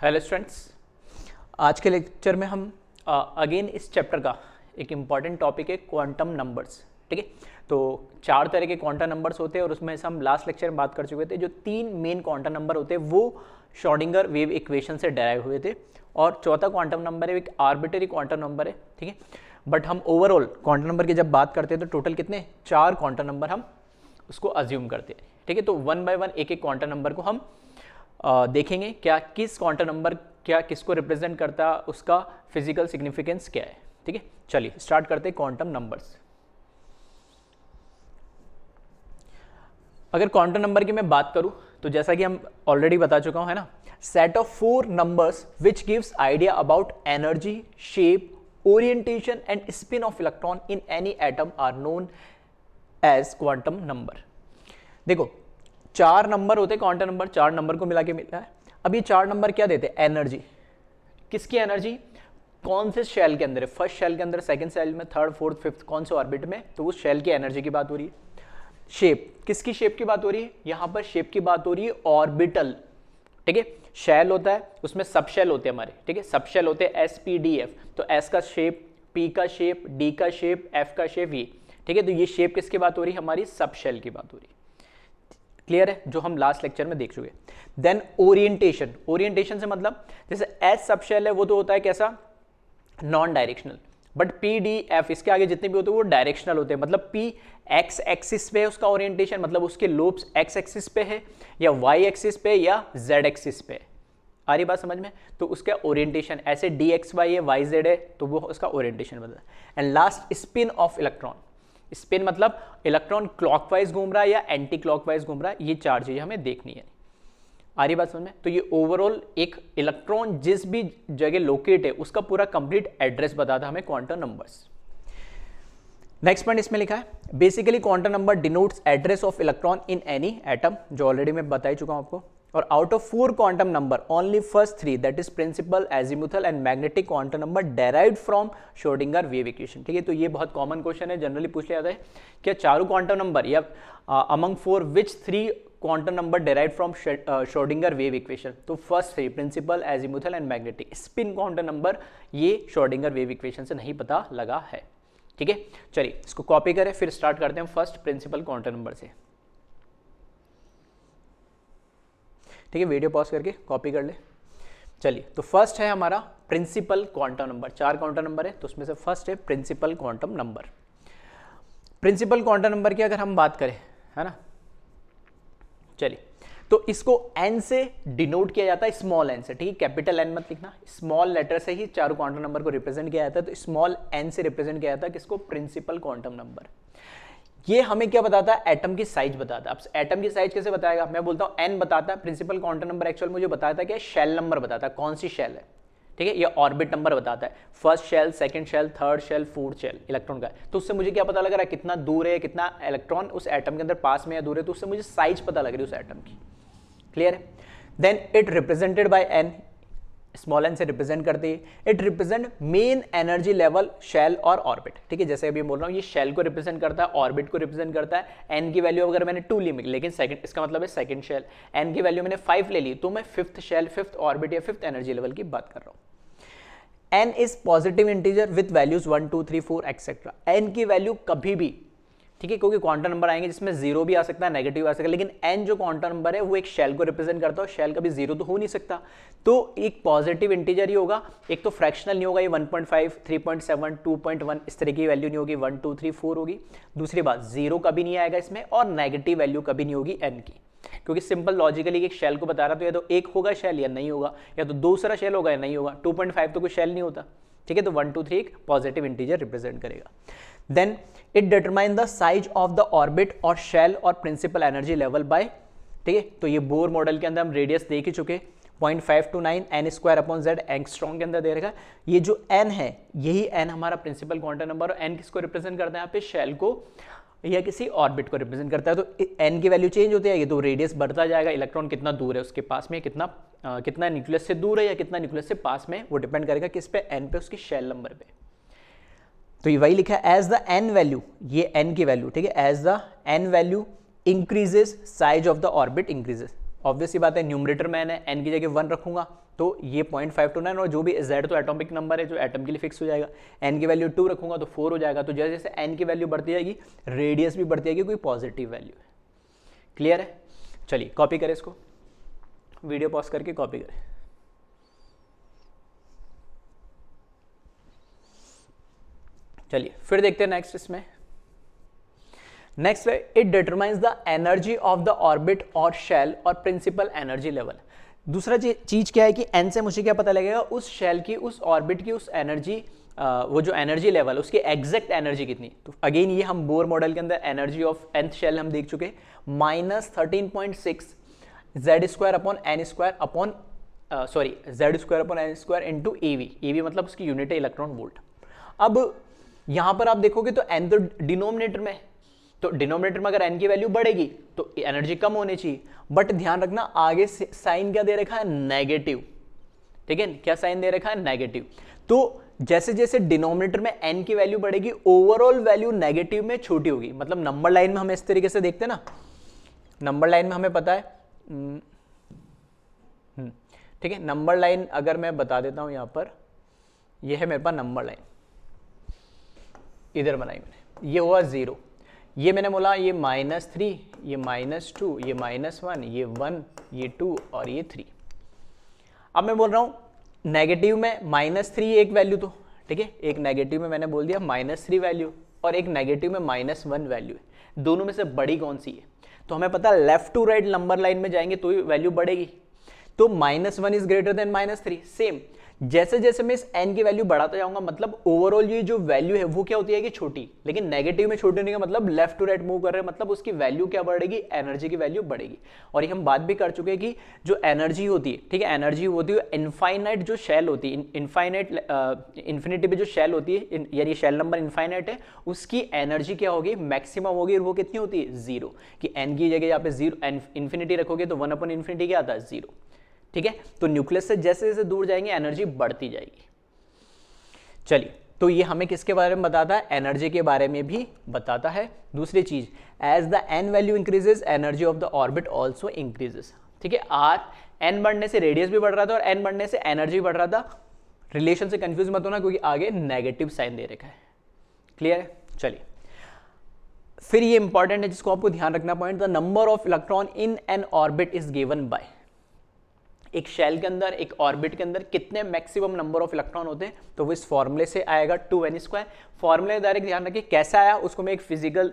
Hello students, आज के lecture में हम अगेन इस चैप्टर का एक इम्पॉर्टेंट टॉपिक है क्वांटम नंबर्स। ठीक है, तो 4 तरह के क्वांटम नंबर्स होते हैं और उसमें से हम लास्ट लेक्चर में बात कर चुके थे। जो 3 मेन क्वांटम नंबर होते हैं वो श्रोडिंगर वेव इक्वेशन से डेराइव हुए थे, और चौथा क्वांटम नंबर है एक आर्बिट्ररी क्वांटम नंबर है। ठीक है, बट हम ओवरऑल क्वांटम नंबर की जब बात करते हैं तो टोटल कितने 4 क्वांटम नंबर हम उसको अज्यूम करते हैं। ठीक है, तो 1 बाय 1 एक एक क्वांटम नंबर को हम देखेंगे क्या किस क्वांटम नंबर क्या किसको रिप्रेजेंट करता है, उसका फिजिकल सिग्निफिकेंस क्या है। ठीक है, चलिए स्टार्ट करते हैं क्वांटम नंबर्स। अगर क्वांटम नंबर की मैं बात करूं तो जैसा कि हम ऑलरेडी बता चुका हूं, है ना, set of 4 numbers which gives idea about energy, shape, orientation and spin of electron in any atom are known as quantum number. देखो 4 नंबर होते हैं क्वांटम नंबर, 4 नंबर को मिला के मिलता है। अब ये 4 नंबर क्या देते हैं? एनर्जी। किसकी एनर्जी? कौन से शेल के अंदर है, फर्स्ट शेल के अंदर, सेकंड शेल में, थर्ड फोर्थ फिफ्थ, कौन से ऑर्बिट में, तो उस शेल की एनर्जी की बात हो रही है। शेप, किसकी शेप की बात हो रही है? यहां पर शेप की बात हो रही है ऑर्बिटल। ठीक है, शेल होता है उसमें सब शेल होते हैं हमारे। ठीक है, सब शेल होते हैं एस पी डी एफ, तो एस का शेप, पी का शेप, डी का शेप, एफ का शेप, ये। ठीक है, तो ये शेप किसकी बात हो रही है? हमारी सब शेल की बात हो रही है। क्लियर है, जो हम लास्ट लेक्चर में देख चुके। देन ओरिएंटेशन, ओरिएंटेशन से मतलब जैसे एस सब शेल है वो तो होता है कैसा, non directional, but P D F इसके आगे जितने भी होते हैं वो डायरेक्शनल होते हैं। मतलब पी एक्स एक्सिस पे है उसका ओरिएंटेशन, मतलब उसके लोब्स एक्स एक्सिस पे है या वाई एक्सिस पे या जेड एक्सिस पे है। आ रही बात समझ में? तो उसका ओरिएंटेशन ऐसे डी एक्स वाई है, वाई जेड है, तो वो उसका ओरिएंटेशन बदला। And last spin of electron. Spin मतलब इलेक्ट्रॉन क्लॉकवाइज घूम रहा है या एंटी क्लॉकवाइज घूम रहा है, ये 4 चीजें हमें देखनी है। आ रही बात समझ में? तो ये ओवरऑल एक इलेक्ट्रॉन जिस भी जगह लोकेट है उसका पूरा कंप्लीट एड्रेस बताता है हमें क्वांटम नंबर्स। नेक्स्ट पॉइंट इसमें लिखा है, basically quantum number denotes address of electron in any atom, जो ऑलरेडी मैं बता ही चुका हूं आपको। और out of 4 quantum number only first 3 that is principal, azimuthal and magnetic quantum number derived from Schrodinger wave equation. ठीक है, तो ये बहुत कॉमन क्वेश्चन है, जनरली पूछ लिया जाता है क्या चारों क्वांटम नंबर या among 4 which 3 quantum number derived from Schrodinger wave equation. तो first 3 principal, azimuthal and magnetic. Spin quantum number ये श्रोडिंगर वेव इक्वेशन से नहीं पता लगा है। ठीक है, चलिए इसको कॉपी करें, फिर स्टार्ट करते हैं फर्स्ट प्रिंसिपल क्वांटम नंबर से। ठीक है, वीडियो पॉज करके कॉपी कर ले। चलिए, तो फर्स्ट है हमारा principal quantum number. 4 quantum number है तो उसमें से फर्स्ट है principal quantum number. Principal quantum number की अगर हम बात करें, है ना, चलिए, तो इसको n से डिनोट किया जाता है, स्मॉल n से। ठीक है, कैपिटल n मत लिखना, स्मॉल लेटर से ही 4 क्वांटम नंबर को रिप्रेजेंट किया जाता है। तो स्मॉल n से रिप्रेजेंट किया जाता है किसको? Principal quantum number. ये हमें क्या बताता है? एटम की साइज बताता है। अब एटम की साइज कैसे बताएगा? मैं बोलता हूं n बताता है, प्रिंसिपल क्वांटम नंबर एक्चुअल मुझे बताता है क्या? शेल नंबर बताता है, कौन सी शेल है। ठीक है, ये ऑर्बिट नंबर बताता है, first shell, second shell, third shell, fourth shell electron का। तो उससे मुझे क्या पता लग रहा है? कितना दूर है, कितना इलेक्ट्रॉन उस एटम के अंदर पास में या दूर है, तो उससे मुझे साइज पता लग रही है उस एटम की। क्लियर है? Then it represented by n, small n से रिप्रेजेंट करते हैं। It represent main energy level, shell और ऑर्बिट। ठीक है, जैसे अभी बोल रहा हूँ, ये शेल को रिप्रेजेंट करता है, ऑर्बिट को रिप्रेजेंट करता है। n की वैल्यू अगर मैंने 2 ली, लेकिन सेकंड, इसका मतलब है सेकंड शेल। n की वैल्यू मैंने 5 ले ली, तो मैं 5th शेल, 5th ऑर्बिट या 5th एनर्जी लेवल की बात कर रहा हूँ। n is positive integer with values 1 2 3 4 etcetera. n की वैल्यू कभी भी, ठीक है, क्योंकि क्वांटम नंबर आएंगे जिसमें 0 भी आ सकता है, नेगेटिव आ सकता है, लेकिन n जो क्वांटम नंबर है वो एक शेल को रिप्रेजेंट करता है। शेल कभी 0 तो हो नहीं सकता, तो एक पॉजिटिव इंटीजर ही होगा। एक तो फ्रैक्शनल नहीं होगा, ये 1.5 3.7 2.1 इस तरह की वैल्यू नहीं होगी, 1 2 3 4 होगी। दूसरी बात, 0 कभी नहीं आएगा इसमें, और नेगेटिव वैल्यू कभी नहीं होगी n की, क्योंकि सिंपल लॉजिकली एक शेल को बता रहा, तो या तो एक होगा शेल या नहीं होगा, या तो दूसरा शेल होगा या नहीं होगा। 2.5 तो कोई शेल नहीं होता। ठीक है, तो 1 2 3 एक पॉजिटिव इंटीजर रिप्रेजेंट करेगा। Then it determine the size of the orbit और शेल और प्रिंसिपल एनर्जी लेवल बाय, ठीक है, तो ये बोर मॉडल के अंदर हम रेडियस देख ही चुके, 0.5 to 9 n² एंगस्ट्रॉम के अंदर दे रखा है। ये जो n है, यही n हमारा प्रिंसिपल क्वांटम नंबर, और n किसको रिप्रेजेंट करता है यहाँ पे? शेल को या किसी ऑर्बिट को रिप्रेजेंट करता है। तो n की वैल्यू चेंज होती है, ये तो रेडियस बढ़ता जाएगा, इलेक्ट्रॉन कितना दूर है उसके पास में, कितना न्यूक्लियस से दूर है या कितना न्यूक्लियस से पास में, वो डिपेंड करेगा किस पे? n पे, उसकी शेल नंबर पे। तो ये वही लिखा है, एज द n वैल्यू, ये n की वैल्यू, ठीक है, as the n value increases size of the orbit increases. Obvious सी बात है, न्यूमरेटर में n है, n की जगह 1 रखूंगा तो ये 0.529 और जो भी z तो एटॉमिक नंबर है जो एटम के लिए फिक्स हो जाएगा। n की वैल्यू 2 रखूंगा तो 4 हो जाएगा। तो जैसे जैसे n की वैल्यू बढ़ती जाएगी रेडियस भी बढ़ती जाएगी, कोई पॉजिटिव वैल्यू है। क्लियर है? चलिए कॉपी करें इसको, वीडियो पॉज करके कॉपी करें। चलिए फिर देखते हैं नेक्स्ट। इसमें नेक्स्ट है it determines the energy of the orbit और शेल और प्रिंसिपल एनर्जी लेवल। दूसरा चीज क्या है कि एन से मुझे क्या पता लगेगा, उस शेल की, उस ऑर्बिट की, उस एनर्जी, वो जो एनर्जी लेवल उसकी एग्जैक्ट एनर्जी कितनी। तो अगेन ये हम बोर मॉडल के अंदर एनर्जी ऑफ nth शेल हम देख चुके, -13.6 z² upon n square upon z² upon n square into ev। ev मतलब उसकी यूनिट है इलेक्ट्रॉन वोल्ट। अब यहां पर आप देखोगे तो n तो डिनोमिनेटर में, तो डिनोमिनेटर में अगर n की वैल्यू बढ़ेगी तो एनर्जी कम होनी चाहिए, बट ध्यान रखना आगे साइन क्या दे रखा है, नेगेटिव। ठीक है, क्या साइन दे रखा है, नेगेटिव। तो जैसे जैसे डिनोमिनेटर में n की वैल्यू बढ़ेगी ओवरऑल वैल्यू नेगेटिव में छोटी होगी। मतलब नंबर लाइन में हम इस तरीके से देखते हैं ना, नंबर लाइन में हमें पता है, ठीक है, नंबर लाइन अगर मैं बता देता हूं यहां पर, यह है मेरे पास नंबर लाइन, इधर बनाई मैंने, ये हुआ 0, ये मैंने बोला ये -3, ये -2, ये -1, ये 1, ये 2 और ये 3। अब मैं बोल रहा हूं नेगेटिव में -3 एक वैल्यू, तो ठीक है, एक नेगेटिव में मैंने बोल दिया -3 वैल्यू और एक नेगेटिव में -1 वैल्यू है। दोनों में से बड़ी कौन सी है? तो हमें पता है left to right number line में जाएंगे तो वैल्यू बढ़ेगी। तो -1 इज ग्रेटर देन -3। सेम जैसे जैसे मैं इस n की वैल्यू बढ़ाता जाऊंगा मतलब ओवरऑल ये जो वैल्यू है वो क्या होती है कि छोटी, लेकिन नेगेटिव में छोटी होने का मतलब लेफ्ट टू राइट मूव कर रहे हैं, मतलब उसकी वैल्यू क्या बढ़ेगी, एनर्जी की वैल्यू बढ़ेगी। और ये हम बात भी कर चुके हैं कि जो एनर्जी होती है, ठीक है, एनर्जी होती है इनफाइनाइट जो शेल होती है, इनफाइनाइट इन्फिनिटी पे जो शेल होती है, यानी शेल नंबर इनफाइनाइट है, उसकी एनर्जी क्या होगी, मैक्सिमम होगी। और वो कितनी होती है, 0, कि n की जगह यहाँ पे 0 इन्फिनिटी रखोगे तो 1/∞ क्या आता है, 0। ठीक है, तो न्यूक्लियस से जैसे जैसे दूर जाएंगे एनर्जी बढ़ती जाएगी। चलिए, तो ये हमें किसके बारे में बताता है, एनर्जी के बारे में भी बताता है। दूसरी चीज, as the n value increases energy of the orbit also increases. ठीक है, n बढ़ने से रेडियस भी बढ़ रहा था और n बढ़ने से एनर्जी बढ़ रहा था। रिलेशन से कंफ्यूज मत होना क्योंकि आगे नेगेटिव साइन दे रखा है। क्लियर है? चलिए, फिर ये इंपॉर्टेंट है जिसको आपको ध्यान रखना point, the number of electron in N orbit is given by. एक शेल के अंदर, एक ऑर्बिट के अंदर कितने मैक्सिमम नंबर ऑफ इलेक्ट्रॉन होते हैं, तो वो इस फॉर्मूले से आएगा 2n²। फॉर्मूले डायरेक्ट ध्यान रखिए कैसा आया, उसको मैं एक फिजिकल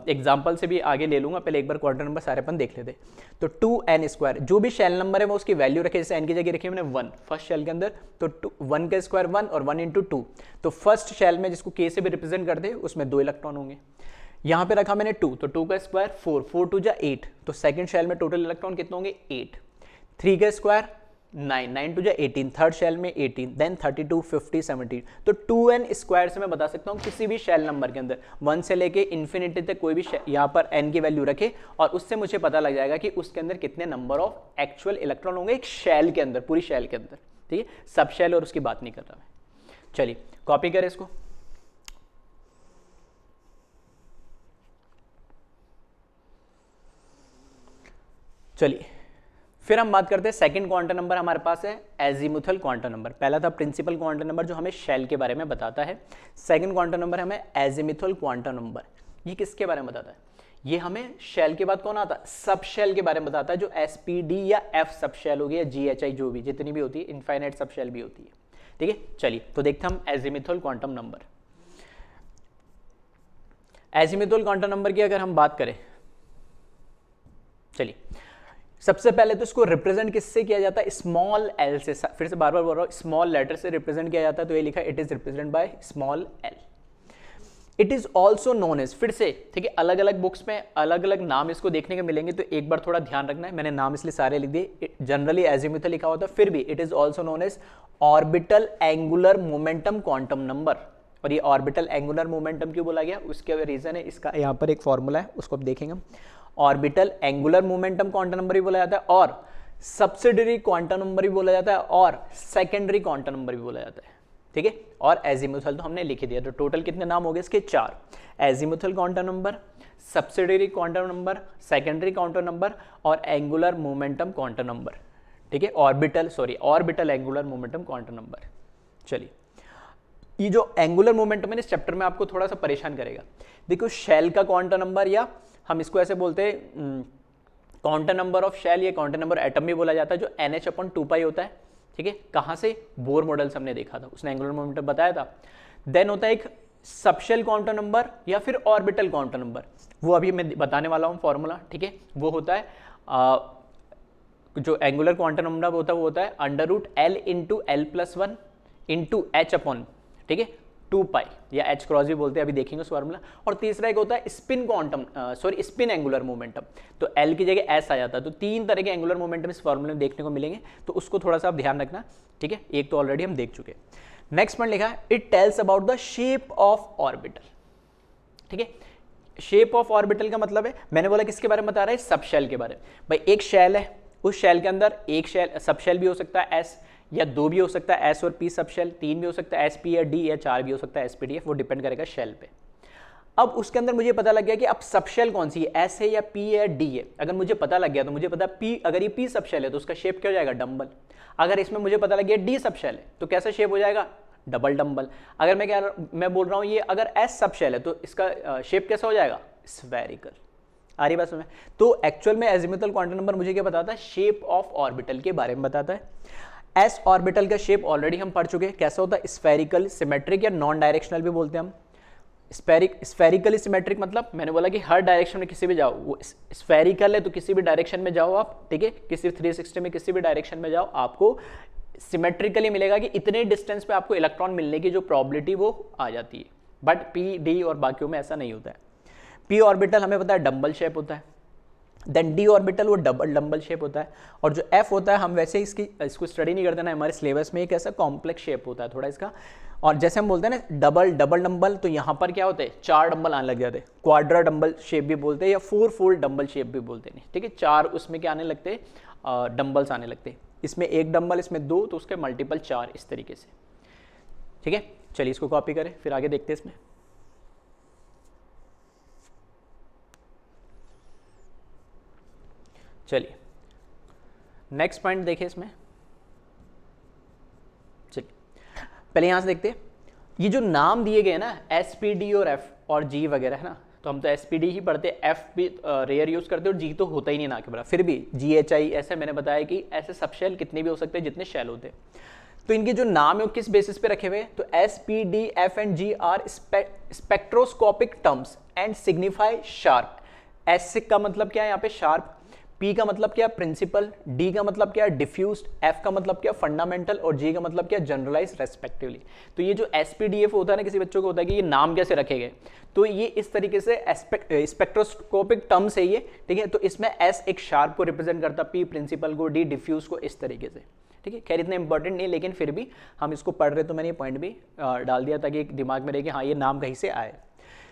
एग्जांपल से भी आगे ले लूंगा। पहले एक बार क्वांटम नंबर सारे अपन देख लेते। तो 2n², जो भी शेल नंबर है वो उसकी वैल्यू रखे, जैसे n की जगह रखी मैंने 1 फर्स्ट शेल के अंदर, तो 1 का स्क्वायर 1 और 1 × 2। तो फर्स्ट शेल में जिसको k से भी रिप्रेजेंट करते हैं उसमें 2 इलेक्ट्रॉन होंगे। यहाँ पे रखा मैंने 2, तो 2 का स्क्वायर 4, 4 2 जा 8, तो सेकंड शेल में टोटल इलेक्ट्रॉन कितने होंगे, 8। 3 का स्क्वायर 9, 9 2 जा 18, थर्ड शेल में 18, देन 32, 50, 17। तो 2n² से मैं बता सकता हूँ किसी भी शेल नंबर के अंदर 1 से लेके इन्फिनिटी तक कोई भी यहाँ पर n की वैल्यू रखे और उससे मुझे पता लग जाएगा कि उसके अंदर कितने नंबर ऑफ एक्चुअल इलेक्ट्रॉन होंगे एक शेल के अंदर, पूरी शेल के अंदर। ठीक है, सब शेल और उसकी बात नहीं कर रहा मैं। चलिए कॉपी करें इसको। चलिए फिर हम बात करते हैं सेकंड क्वांटम नंबर हमारे पास है एजीमुथल क्वांटम नंबर। पहला था प्रिंसिपल क्वांटम नंबर जो हमें शेल के बारे में बताता है। सेकंड क्वांटम नंबर हमें एजीमुथल क्वांटम नंबर। ये किसके बारे में बताता है, ये हमें शेल के बाद कौन आता है, सब शेल के बारे में बताता है, जो एसपीडी या एफ सब शेल हो गया, जीएचआई जो भी जितनी भी होती है, इनफाइनाइट सब शेल भी होती है। ठीक है, चलिए तो देखते हम azimuthal quantum number. Azimuthal quantum number की अगर हम बात करें, चलिए सबसे पहले तो इसको रिप्रेजेंट किससे किया जाता है, स्मॉल एल से। फिर से बार बार बोल रहा हूं, स्मॉल लेटर से रिप्रेजेंट किया जाता है, तो ये लिखा it is represent by small L. It is also known as, फिर से ठीक है, अलग अलग बुक्स में अलग अलग नाम इसको देखने को मिलेंगे, तो एक बार थोड़ा ध्यान रखना है। मैंने नाम इसलिए सारे लिख दिए, जनरली एजीमुथल लिखा होता है, फिर भी it is also known as orbital angular momentum quantum number. और ये ऑर्बिटल एंगुलर मोमेंटम क्यों बोला गया, उसके रीजन है, इसका यहाँ पर एक फॉर्मूला है, उसको अब देखेंगे। Orbital angular momentum quantum number भी बोला जाता है, और सब्सिडरी क्वांटम नंबर भी बोला जाता है, और सेकेंडरी क्वांटम नंबर भी बोला जाता है। ठीक है, और एजीमुथल तो हमने लिख दिया। तो टोटल कितने नाम हो गए इसके, 4। Azimuthal quantum number, subsidiary quantum number, secondary quantum number और एंगुलर मोमेंटम क्वांटम नंबर। ठीक है, orbital angular momentum quantum number. चलिए, ये जो एंगुलर मोमेंटम है इस चैप्टर में आपको थोड़ा सा परेशान करेगा। देखो, शेल का क्वांटम नंबर, या हम इसको ऐसे बोलते हैं क्वांटम नंबर ऑफ शेल, या क्वांटम नंबर एटम भी बोला जाता है, जो NH/2π होता है। ठीक है, कहाँ से? बोर मॉडल से हमने देखा था, उसने एंगुलर मोमेंटम बताया था। देन होता है एक सबशेल क्वांटम नंबर या फिर ऑर्बिटल क्वांटम नंबर, वो अभी मैं बताने वाला हूँ फॉर्मूला। ठीक है, वो होता है जो एंगुलर क्वांटम नंबर होता है वो होता है √L × L+1 × H/, ठीक है, 2π, या H क्रॉस भी बोलते हैं, अभी देखेंगे उस फार्मूला। और तीसरा एक होता है स्पिन एंगुलर मोमेंटम, तो L की जगह S आ जाता है। तो 3 तरह के एंगुलर मोमेंटम इस फार्मूले में देखने को मिलेंगे, तो उसको थोड़ा सा आप ध्यान रखना। ठीक है, एक तो ऑलरेडी हम देख चुके। नेक्स्ट पॉइंट लिखा है, it tells about the shape of orbital. ठीक है, शेप ऑफ ऑर्बिटल का मतलब है, मैंने बोला किसके बारे में बता रहा है? सब शेल के बारे में। भाई एक शेल है, उस शेल के अंदर एक शेल सब शेल भी हो सकता है S, या 2 भी हो सकता है S और P सब शेल, 3 भी हो सकता है SP या D, या 4 भी हो सकता है SPDF, वो डिपेंड करेगा शेल पे। अब उसके अंदर मुझे पता लग गया कि अब सब शेल कौन सी है, S है या P है या D है। अगर मुझे पता लग गया तो मुझे पता P, अगर ये P सब शेल है तो उसका शेप क्या हो जाएगा? डम्बल। अगर इसमें मुझे पता लग गया D सब शेल है तो कैसा शेप हो जाएगा? Double dumbbell. अगर मैं बोल रहा हूँ ये अगर S सब शेल है तो इसका शेप कैसा हो जाएगा? स्फेरिकल। आ रही बात समझ? तो एक्चुअल में एजिमुथल क्वांटम नंबर मुझे क्या बताता है? शेप ऑफ ऑर्बिटल के बारे में बताता है। एस ऑर्बिटल का शेप ऑलरेडी हम पढ़ चुके हैं, कैसा होता है? स्फेरिकल, सिमेट्रिक या नॉन डायरेक्शनल भी बोलते हैं हम। स्फेरिकली सिमेट्रिक मतलब मैंने बोला कि हर डायरेक्शन में किसी भी जाओ, वो स्फेरिकल है तो किसी भी डायरेक्शन में जाओ आप, ठीक है, किसी 360 में किसी भी डायरेक्शन में जाओ, आपको सिमेट्रिकली मिलेगा कि इतने डिस्टेंस पे आपको इलेक्ट्रॉन मिलने की जो प्रोबेबिलिटी वो आ जाती है। बट पी, डी और बाकियों में ऐसा नहीं होता है। पी ऑर्बिटल हमें पता है डम्बल शेप होता है, देन डी ऑर्बिटल वो डबल डम्बल शेप होता है, और जो एफ होता है हम वैसे इसको स्टडी नहीं करते ना, हमारे सिलेबस में एक ऐसा कॉम्प्लेक्स शेप होता है थोड़ा इसका। और जैसे हम बोलते हैं ना डबल डम्बल, तो यहाँ पर क्या होते हैं? 4 डम्बल आने लग जाते हैं, क्वाड्रा डम्बल शेप भी बोलते हैं या 4 फोल्ड डम्बल शेप भी बोलते हैं। ठीक है, 4 उसमें क्या आने लगते हैं? डम्बल्स आने लगते हैं। इसमें 1 डम्बल, इसमें 2, तो उसके मल्टीपल 4 इस तरीके से। ठीक है, चलिए इसको कॉपी करें, फिर आगे देखते हैं इसमें। चलिए नेक्स्ट पॉइंट देखिए इसमें। चलिए पहले यहां से देखते हैं, ये जो नाम दिए गए ना SPD और F और G वगैरह है ना, तो हम तो SPD ही पढ़ते हैं, F भी रेयर यूज करते हैं और G तो होता ही नहीं ना के बराबर। फिर भी GHI ऐसे मैंने बताया कि ऐसे सब शेल कितने भी हो सकते हैं जितने शेल होते हैं। तो इनके जो नाम है वो किस बेसिस पे रखे हुए हैं? तो SPD, F and G are spectroscopic terms and signify sharp. S का मतलब क्या है यहाँ पे? शार्प। P का मतलब क्या? प्रिंसिपल। D का मतलब क्या? डिफ्यूज्ड। F का मतलब क्या? फंडामेंटल। और G का मतलब क्या? Generalise respectively. तो ये जो SPDF होता है ना, किसी बच्चों को होता है कि ये नाम कैसे रखे गए, तो ये इस तरीके से स्पेक्ट्रोस्कोपिक टर्म्स है ये। ठीक है, तो इसमें S एक शार्प को रिप्रेजेंट करता, P प्रिंसिपल को, D डिफ्यूज को, इस तरीके से। ठीक है, खैर इतना इंपॉर्टेंट नहीं, लेकिन फिर भी हम इसको पढ़ रहे तो मैंने ये पॉइंट भी डाल दिया ताकि दिमाग में रहे कि हाँ ये नाम कहीं से आए।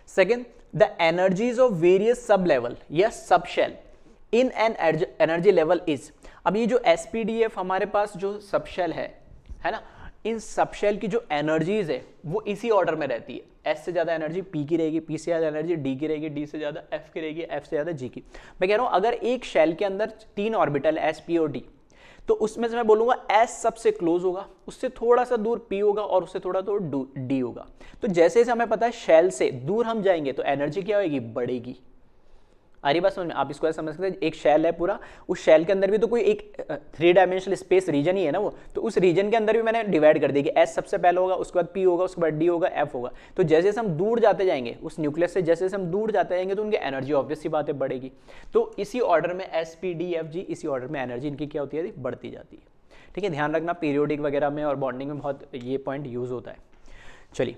Second, the energies of various sub level या sub shell in an energy level is. अब ये जो SPDF हमारे पास जो सब शेल है ना, इन सब शेल की जो एनर्जीज है वो इसी ऑर्डर में रहती है। S से ज्यादा एनर्जी P की रहेगी, P से ज्यादा एनर्जी D की रहेगी, D से ज्यादा F की रहेगी, F से ज्यादा G की। मैं कह रहा हूं अगर एक शेल के अंदर 3 ऑर्बिटल है S, P और D, तो उसमें से मैं बोलूंगा S सबसे क्लोज होगा, उससे थोड़ा सा दूर P होगा और उससे थोड़ा दूर D होगा। तो जैसे जैसे हमें पता है शेल से दूर हम जाएंगे तो एनर्जी क्या होगी? बढ़ेगी। आ रही बात समझ में? आप इसको ऐसा समझ सकते हैं, एक शेल है पूरा, उस शेल के अंदर भी तो कोई एक 3 डायमेंशनल स्पेस रीजन ही है ना वो, तो उस रीजन के अंदर भी मैंने डिवाइड कर दिया कि S सबसे पहले होगा, उसके बाद P होगा, उसके बाद D होगा, F होगा। तो जैसे जैसे हम दूर जाते जाएंगे उस न्यूक्लियस से, जैसे जैसे हम दूर जाते जाएंगे तो उनकी एनर्जी ऑब्वियस सी बात है बढ़ेगी। तो इसी ऑर्डर में SPD, FG, इसी ऑर्डर में एनर्जी इनकी क्या होती है? बढ़ती जाती है। ठीक है, ध्यान रखना, पीरियोडिक वगैरह में और बॉन्डिंग में बहुत ये पॉइंट यूज होता है। चलिए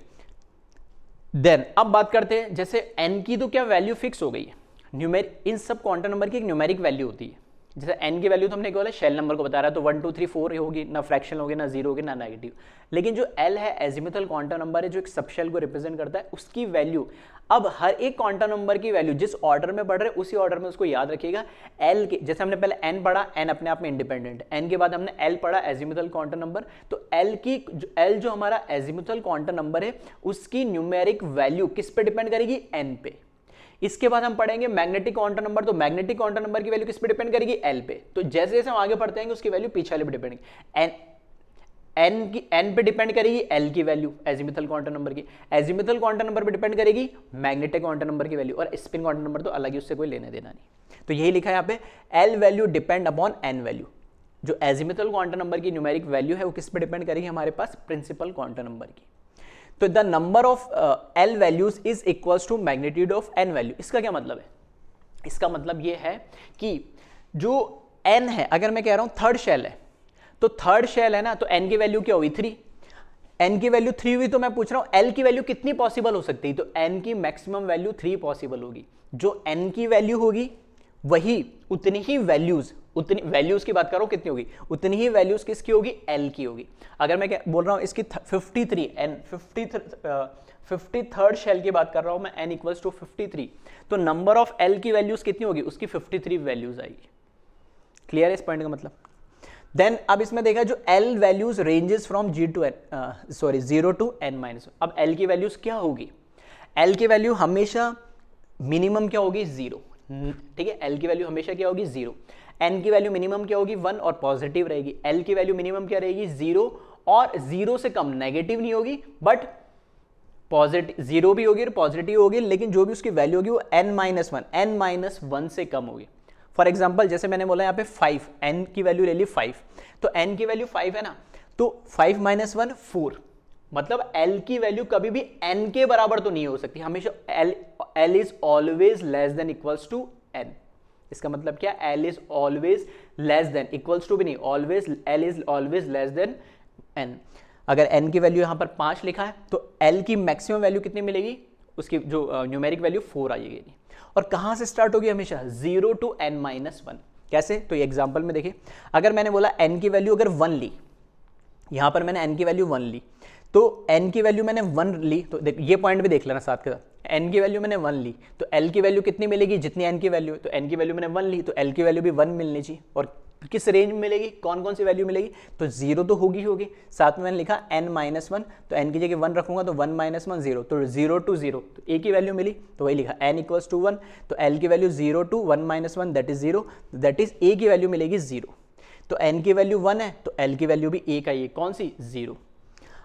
देन अब बात करते हैं, जैसे n की तो क्या वैल्यू फिक्स हो गई है, न्यूमेरिक, इन सब क्वांटम नंबर की एक न्यूमेरिक वैल्यू होती है। जैसे n की वैल्यू तो हमने बोला शेल नंबर को बता रहा है, तो 1 2 3 4 होगी, ना फ्रैक्शन होगी, ना जीरो होगी, ना नेगेटिव। लेकिन जो L है एजिमुथल क्वांटम नंबर है, जो एक सब शेल को रिप्रेजेंट करता है, उसकी वैल्यू, अब हर एक क्वांटम नंबर की वैल्यू जिस ऑर्डर में बढ़ रहे उसी ऑर्डर में उसको याद रखिएगा। L के जैसे हमने पहले n पढ़ा, n अपने आप में इंडिपेंडेंट, n के बाद हमने L पढ़ा एजिमुथल क्वांटम नंबर, तो L जो हमारा एजिमुथल क्वांटम नंबर है उसकी न्यूमेरिक वैल्यू किस पे डिपेंड करेगी? n पे। इसके बाद हम पढ़ेंगे मैग्नेटिक क्वांटम नंबर। तो मैग्नेटिक क्वांटम नंबर की वैल्यू किस पे डिपेंड करेगी? एल पे। तो जैसे जैसे हम आगे बढ़ते हैं उसकी वैल्यू पीछे वाले पे डिपेंड करेगी। एन पे डिपेंड करेगी एल की वैल्यू एजिमुथल क्वांटम नंबर की, एजिमुथल क्वांटम नंबर पे डिपेंड करेगी मैग्नेटिक क्वांटम नंबर की वैल्यू, और स्पिन क्वांटम नंबर तो अलग ही, उससे कोई लेने देना नहीं। तो यही लिखा है यहाँ पे, L value depend upon N value. जो एजिमुथल क्वांटम नंबर की न्यूमेरिक वैल्यू है वो किस पे डिपेंड करेगी? हमारे पास प्रिंसिपल क्वांटम नंबर की। तो the number of L values is equals to magnitude of N value. इसका क्या मतलब है? इसका मतलब ये है कि जो एन है, अगर मैं कह रहा हूं थर्ड शेल है, तो थर्ड शेल है ना, तो एन की वैल्यू क्या हुई? 3। एन की वैल्यू 3 हुई, तो मैं पूछ रहा हूं एल की वैल्यू कितनी पॉसिबल हो सकती है? तो एन की मैक्सिमम वैल्यू 3 पॉसिबल होगी। जो एन की वैल्यू होगी वही उतनी ही वैल्यूज, उतनी वैल्यूज की बात कर रहा हूं कितनी होगी, उतनी ही वैल्यूज किसकी होगी? एल की होगी। अगर मैं क्या बोल रहा हूं इसकी 53 एन 53rd शेल की बात कर रहा हूं मैं, एन इक्वल्स टू 53, तो नंबर ऑफ एल की वैल्यूज कितनी होगी? उसकी 53 वैल्यूज आएगी। क्लियर है इस पॉइंट का मतलब? देन अब इसमें देखा जो L values ranges from zero to n-1। अब एल की वैल्यूज क्या होगी? एल की वैल्यू हमेशा मिनिमम क्या होगी? 0। ठीक है, एल की वैल्यू हमेशा क्या होगी? 0। एन की वैल्यू मिनिमम क्या होगी? 1 और पॉजिटिव रहेगी। एल की वैल्यू मिनिमम क्या रहेगी? 0 और 0 से कम, नेगेटिव नहीं होगी बट पॉजिटिव, 0 भी होगी और पॉजिटिव होगी, लेकिन जो भी उसकी वैल्यू होगी वो n-1 से कम होगी। फॉर एग्जाम्पल जैसे मैंने बोला यहाँ पे 5, एन की वैल्यू ले ली 5, तो एन की वैल्यू 5 है ना, तो 5 - 1 4, मतलब एल की वैल्यू कभी भी एन के बराबर तो नहीं हो सकती, हमेशा L is always less than equals to N. इसका मतलब क्या? L is always less than, equals to भी नहीं, always, L is always less than N. अगर एन की वैल्यू यहाँ पर 5 लिखा है तो एल की मैक्सिमम वैल्यू कितनी मिलेगी? उसकी जो न्यूमेरिक वैल्यू 4 आएगी। और कहाँ से स्टार्ट होगी? हमेशा 0 to n-1। कैसे? तो ये एग्जाम्पल में देखिए, अगर मैंने बोला n की वैल्यू अगर 1 ली, यहाँ पर मैंने n की वैल्यू 1 ली, तो n की वैल्यू मैंने 1 ली, तो ये पॉइंट भी देख लेना साथ के साथ। n की वैल्यू मैंने 1 ली, तो l की वैल्यू कितनी मिलेगी? जितनी n की वैल्यू है। तो n की वैल्यू मैंने 1 ली, तो l की वैल्यू भी 1 मिलनी चाहिए। और किस रेंज में मिलेगी? कौन कौन सी वैल्यू मिलेगी? तो 0 तो होगी, साथ में मैंने लिखा n-1, तो n की जगह 1 रखूंगा तो 1 - 1 0, तो 0 to 0, तो a की वैल्यू मिली, तो वही लिखा n इक्वल्स टू 1, तो l की value 0 to 1 - 1 that is 0, that is a की वैल्यू मिलेगी 0। तो n की वैल्यू 1 है, तो l की वैल्यू भी a का ही है, कौन सी? 0।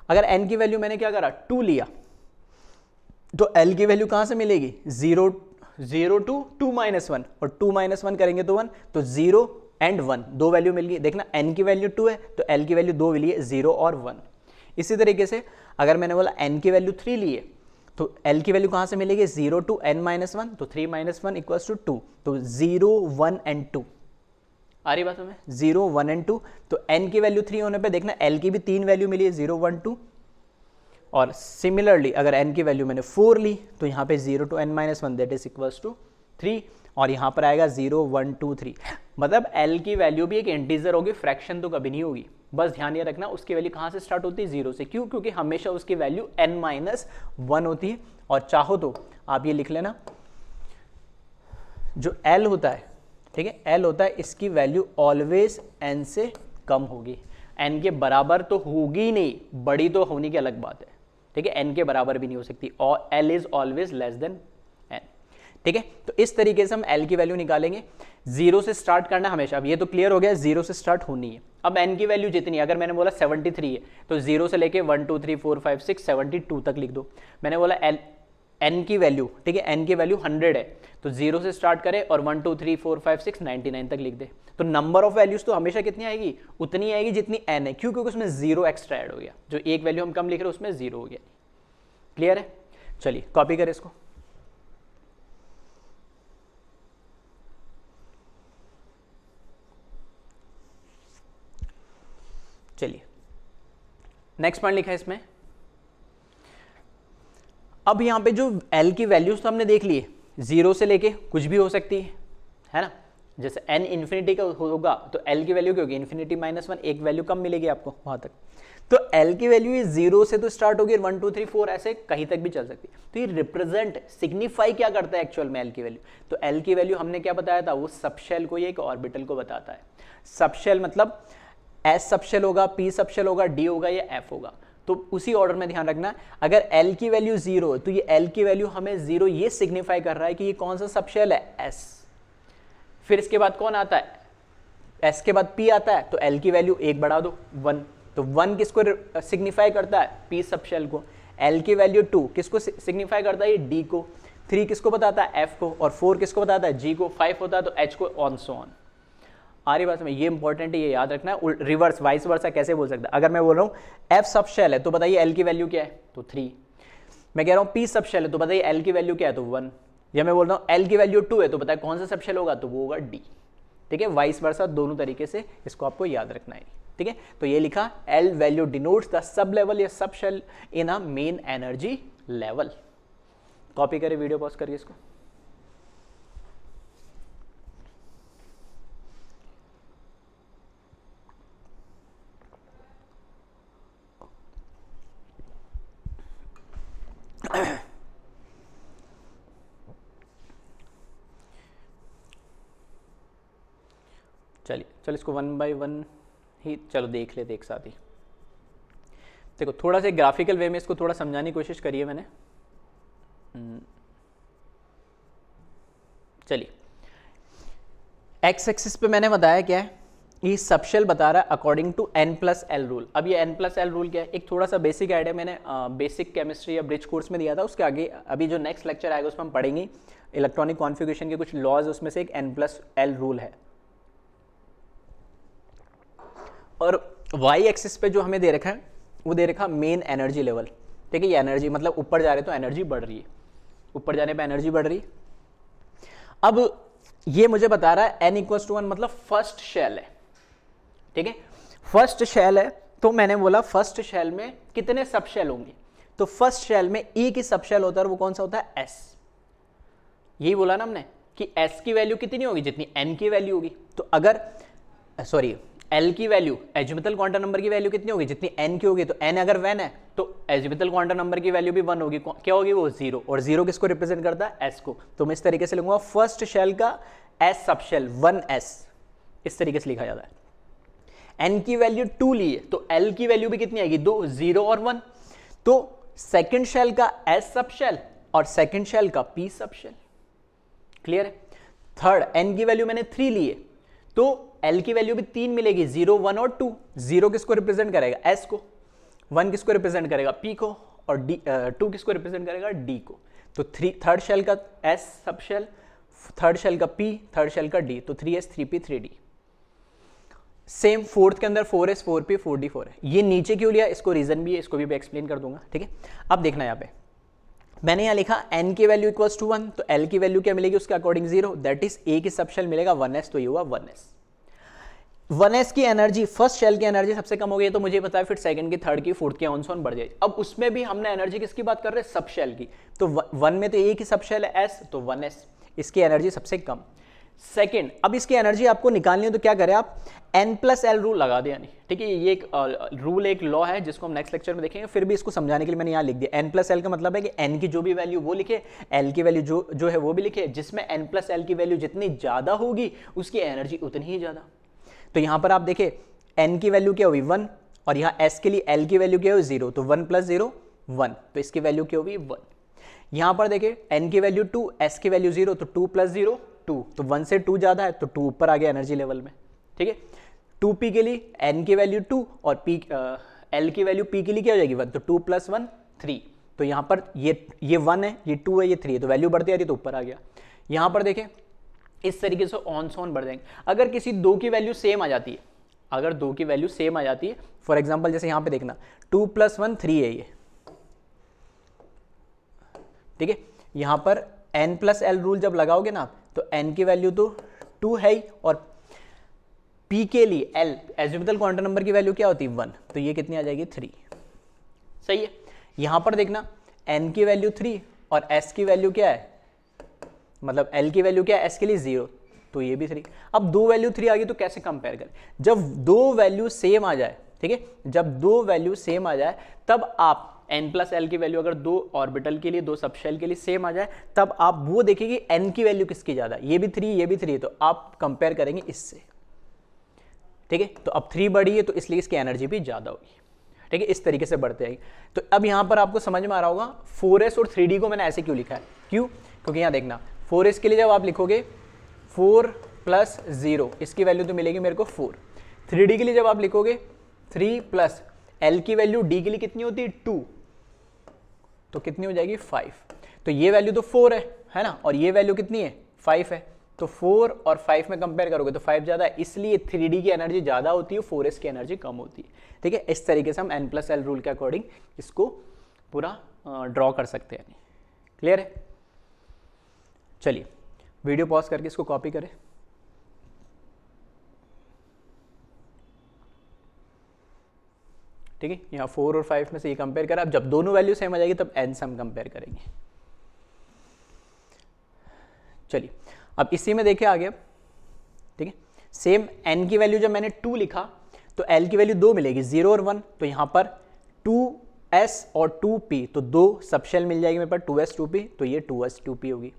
अगर n की वैल्यू मैंने क्या करा? 2 लिया, तो l की वैल्यू कहाँ से मिलेगी? 0 to 2 - 1, और 2 - 1 करेंगे तो 1, तो 0 एंड 1, 2 वैल्यू मिल गई। देखना n की वैल्यू 2 है तो l की वैल्यू 2 मिली है, 0 और 1। इसी तरीके से अगर मैंने बोला n की वैल्यू 3 ली है, तो l की वैल्यू कहाँ से मिलेगी? 0 to n-1, तो 3 - 1 इक्वल्स टू 2, तो 0 1 एंड 2 आ रही बात हमें? 0 1 एंड 2, तो n की वैल्यू 3 होने पे देखना l की भी 3 वैल्यू मिली है, 0 1 2। और सिमिलरली अगर n की वैल्यू मैंने 4 ली, तो यहाँ पे 0 to n-1 that is equals to 3, और यहाँ पर आएगा 0 1 2 3। मतलब l की वैल्यू भी एक इंटीजर होगी, फ्रैक्शन तो कभी नहीं होगी। बस ध्यान ये रखना उसकी वैल्यू कहाँ से स्टार्ट होती है? 0 से। क्यों? क्योंकि हमेशा उसकी वैल्यू n-1 होती है। और चाहो तो आप ये लिख लेना, जो l होता है, ठीक है, l होता है, इसकी वैल्यू ऑलवेज n से कम होगी, n के बराबर तो होगी नहीं, बड़ी तो होने की अलग बात है, ठीक है, n के बराबर भी नहीं हो सकती, और l is always less then n। ठीक है, तो इस तरीके से हम l की वैल्यू निकालेंगे। 0 से स्टार्ट करना हमेशा, अब ये तो क्लियर हो गया, 0 से स्टार्ट होनी है। अब n की वैल्यू जितनी, अगर मैंने बोला 73 है, तो 0 से लेके 1 2 3 4 5 6 72 तक लिख दो। मैंने बोला n की वैल्यू, ठीक है, n की वैल्यू 100 है, तो 0 से स्टार्ट करे और 1 2 3 4 5 6 99 तक लिख दे। तो नंबर ऑफ वैल्यूज तो हमेशा कितनी आएगी? उतनी आएगी जितनी n है। क्यों? क्योंकि उसमें 0 एक्स्ट्रा ऐड हो गया, जो एक वैल्यू हम कम लिख रहे हैं उसमें 0 हो गया। क्लियर है? चलिए कॉपी करें इसको। चलिए नेक्स्ट पॉइंट लिखा है इसमें। अब यहां पे जो l की वैल्यूज तो हमने देख ली है, 0 से लेके कुछ भी हो सकती है ना। जैसे n इन्फिनिटी का होगा तो l की वैल्यू क्या होगी? इन्फिनिटी -1, एक वैल्यू कम मिलेगी आपको वहां तक। तो l की वैल्यू 0 से तो स्टार्ट होगी, 1 2 3 4 ऐसे कहीं तक भी चल सकती है। तो ये रिप्रेजेंट, सिग्निफाई क्या करता है एक्चुअल में l की वैल्यू? तो l की वैल्यू हमने क्या बताया था? वो सबशेल को, ये एक ऑर्बिटल को बताता है। सबशेल मतलब s सबशेल होगा, p सबशेल होगा, d होगा या f होगा। तो उसी ऑर्डर में ध्यान रखना, अगर L की वैल्यू 0 है तो ये L की वैल्यू हमें 0 ये सिग्निफाई कर रहा है कि ये कौन सा सब शेल है, S। फिर इसके बाद कौन आता है, S के बाद P आता है, तो L की वैल्यू 1 बढ़ा दो 1, तो 1 किसको सिग्निफाई करता है, P सब शेल को। L की वैल्यू 2 किसको सिग्निफाई करता है, ये D को। 3 किसको बताता है, F को। और 4 किसको बताता है, G को। 5 होता है तो H को, ऑन सो ऑन। आ रही बात में, ये इंपॉर्टेंट है, ये याद रखना है। रिवर्स वाइस वर्सा कैसे बोल सकता है, अगर मैं बोल रहा हूँ F सब शेल है तो बताइए L की वैल्यू क्या है, तो 3। मैं कह रहा हूँ P सब शेल है तो बताइए L की वैल्यू क्या है, तो 1। या मैं बोल रहा हूँ L की वैल्यू 2 है तो बताइए कौन सा सब शेल होगा, तो वो होगा D। ठीक है, वाइस वर्सा दोनों तरीके से इसको आपको याद रखना है। ठीक है, तो ये लिखा L value denotes the sub level या sub shell in a main energy level. Copy करें, वीडियो पॉज करिए इसको। चलिए चलो इसको 1 बाय 1 ही चलो देख लेते एक साथ ही। देखो थोड़ा सा ग्राफिकल वे में इसको थोड़ा समझाने की कोशिश करी है मैंने। चलिए, एक्स एक्सिस पे मैंने बताया क्या है, ये सबशेल बता रहा है अकॉर्डिंग टू n+l रूल। अब ये n+l रूल क्या है, एक थोड़ा सा बेसिक आइडिया मैंने बेसिक केमिस्ट्री या ब्रिज कोर्स में दिया था, उसके आगे अभी जो नेक्स्ट लेक्चर आएगा उसमें हम पढ़ेंगे इलेक्ट्रॉनिक कॉन्फ़िगरेशन के कुछ लॉज, उसमें से एक n+l रूल है। और y एक्सिस पे जो हमें दे रखा है वो दे रखा मेन एनर्जी लेवल। ठीक है, ये एनर्जी मतलब ऊपर जा रहे तो एनर्जी बढ़ रही है, ऊपर जाने पे एनर्जी बढ़ रही है। अब ये मुझे बता रहा है n=1 मतलब फर्स्ट शेल है। ठीक है, फर्स्ट शेल है तो मैंने बोला फर्स्ट शेल में कितने सब शेल होंगे, तो फर्स्ट शेल में एक ही सब शेल होता है, वो कौन सा होता है, S। यही बोला ना हमने कि S की वैल्यू कितनी होगी, जितनी n की वैल्यू होगी। तो अगर सॉरी L की वैल्यू एजिमुथल क्वांटम नंबर की वैल्यू कितनी होगी, जितनी n की होगी। तो n अगर 1 है तो एजिमुथल क्वांटम नंबर की वैल्यू भी 1 होगी। क्या होगी वो, 0। और 0 किसको रिप्रेजेंट करता है, S को। तो मैं इस तरीके से लिखूंगा फर्स्ट शेल का S सब शेल 1S, इस तरीके से लिखा जाता है। n की वैल्यू 2 ली है तो L की वैल्यू भी कितनी आएगी, 2, 0 और 1। तो सेकेंड शेल का S सब शेल और सेकेंड शेल का P सब शेल। क्लियर है। थर्ड n की वैल्यू मैंने 3 ली है तो L की वैल्यू भी 3 मिलेगी, 0, 1 और 2। 0 किसको रिप्रेजेंट करेगा, S को। 1 किसको रिप्रेजेंट करेगा, P को। और 2 किसको रिप्रेजेंट करेगा, D को। तो थर्ड शेल का S sub shell, third shell का P, थर्ड शेल का D। तो 3S 3P 3D। Same fourth के अंदर 4S 4P 4D 4 है। ये नीचे क्यों लिया, इसको रीजन भी है, इसको भी एक्सप्लेन कर दूंगा। ठीक है, अब देखना यहाँ पे मैंने यहाँ लिखा n की वैल्यू इक्वल्स टू 1, तो L की वैल्यू क्या मिलेगी उसके अकॉर्डिंग 0, दैट इज A की सब शेल मिलेगा 1S, तो ये हुआ 1S। 1S की एनर्जी, फर्स्ट शेल की एनर्जी सबसे कम हो गई, तो मुझे पता है फिर सेकंड की, थर्ड की, फोर्थ की, ऑन सो ऑन बढ़ जाएगी। अब उसमें भी हमने एनर्जी किसकी बात कर रहे हैं, सब शेल की। तो 1 में तो एक ही सब शेल है S, तो 1S, इसकी एनर्जी सबसे कम। सेकंड, अब इसकी एनर्जी आपको निकालनी है तो क्या करें आप, n+l रूल लगा दे। यानी ठीक है, ये एक रूल, एक लॉ है जिसको हम नेक्स्ट लेक्चर में देखेंगे। फिर भी इसको समझाने के लिए मैंने यहाँ लिख दिया। n+l का मतलब है कि n की जो भी वैल्यू वो लिखे, l की वैल्यू जो है वो भी लिखे, जिसमें n+l की वैल्यू जितनी ज्यादा होगी उसकी एनर्जी उतनी ही ज्यादा। तो यहां पर आप देखें n की वैल्यू क्या हुई 1, और यहाँ s के लिए l की वैल्यू क्या हुई 0, तो 1 + 0 1, तो इसकी वैल्यू क्या हुई 1। यहां पर देखें n की वैल्यू 2, s की वैल्यू 0, तो 2 + 0 2, तो 1 से 2 ज्यादा है तो 2 ऊपर आ गया एनर्जी लेवल में। ठीक है, 2p के लिए n की वैल्यू 2 और l की वैल्यू p के लिए क्या हो जाएगी 1, तो 2 + 1 3। तो यहां पर ये 1 है, ये 2 है, ये 3 है, तो वैल्यू बढ़ती आ रही तो ऊपर आ गया। यहां पर देखें इस तरीके से ऑन सॉन बढ़ जाएंगे। अगर किसी दो की वैल्यू सेम आ जाती है, अगर दो की वैल्यू सेम आ जाती है, फॉर एग्जांपल जैसे यहां पे देखना 2 + 1 3 है ये। ठीक है, यहां पर n+l रूल जब लगाओगे ना तो n की वैल्यू तो 2 है ही, और p के लिए l एजिमुथल क्वांटम नंबर की वैल्यू क्या होती है 1, तो ये कितनी आ जाएगी 3। सही है। यहां पर देखना n की वैल्यू 3 और s की वैल्यू क्या है, मतलब l की वैल्यू क्या है, s के लिए 0, तो ये भी 3। अब दो वैल्यू 3 आ गई तो कैसे कंपेयर करें, जब दो वैल्यू सेम आ जाए। ठीक है, जब दो वैल्यू सेम आ जाए तब आप n+l की वैल्यू अगर दो ऑर्बिटल के लिए, दो सबशेल के लिए सेम आ जाए, तब आप वो देखेंगे n की वैल्यू किसकी ज्यादा, ये भी 3 ये भी 3, तो आप कंपेयर करेंगे इससे। ठीक है, तो अब 3 बढ़ी है तो इसलिए इसकी एनर्जी भी ज्यादा होगी। ठीक है, इस तरीके से बढ़ते जाएगी। तो अब यहाँ पर आपको समझ में आ रहा होगा 4s और 3d को मैंने ऐसे क्यों लिखा है, क्यों, क्योंकि यहाँ देखना 4s के लिए जब आप लिखोगे 4 + 0, इसकी वैल्यू तो मिलेगी मेरे को 4। 3d के लिए जब आप लिखोगे 3 + l की वैल्यू d के लिए कितनी होती है 2, तो कितनी हो जाएगी 5। तो ये वैल्यू तो 4 है ना, और ये वैल्यू कितनी है 5 है, तो 4 और 5 में कंपेयर करोगे तो 5 ज़्यादा है, इसलिए 3d की एनर्जी ज़्यादा होती है, 4s की एनर्जी कम होती है। ठीक है, इस तरीके से हम n+l रूल के अकॉर्डिंग इसको पूरा ड्रॉ कर सकते हैं। क्लियर है? चलिए वीडियो पॉज करके इसको कॉपी करें। ठीक है, यहाँ 4 और 5 में से ये कंपेयर करें। अब जब दोनों वैल्यू सेम आ जाएगी तब n से हम कंपेयर करेंगे। चलिए अब इसी में देखिए आगे, ठीक है, सेम n की वैल्यू जब मैंने 2 लिखा तो l की वैल्यू 2 मिलेगी, 0 और 1, तो यहाँ पर 2s और 2p, तो 2 सबशेल मिल जाएगी मेरे पास 2s 2p, तो ये 2s 2p होगी।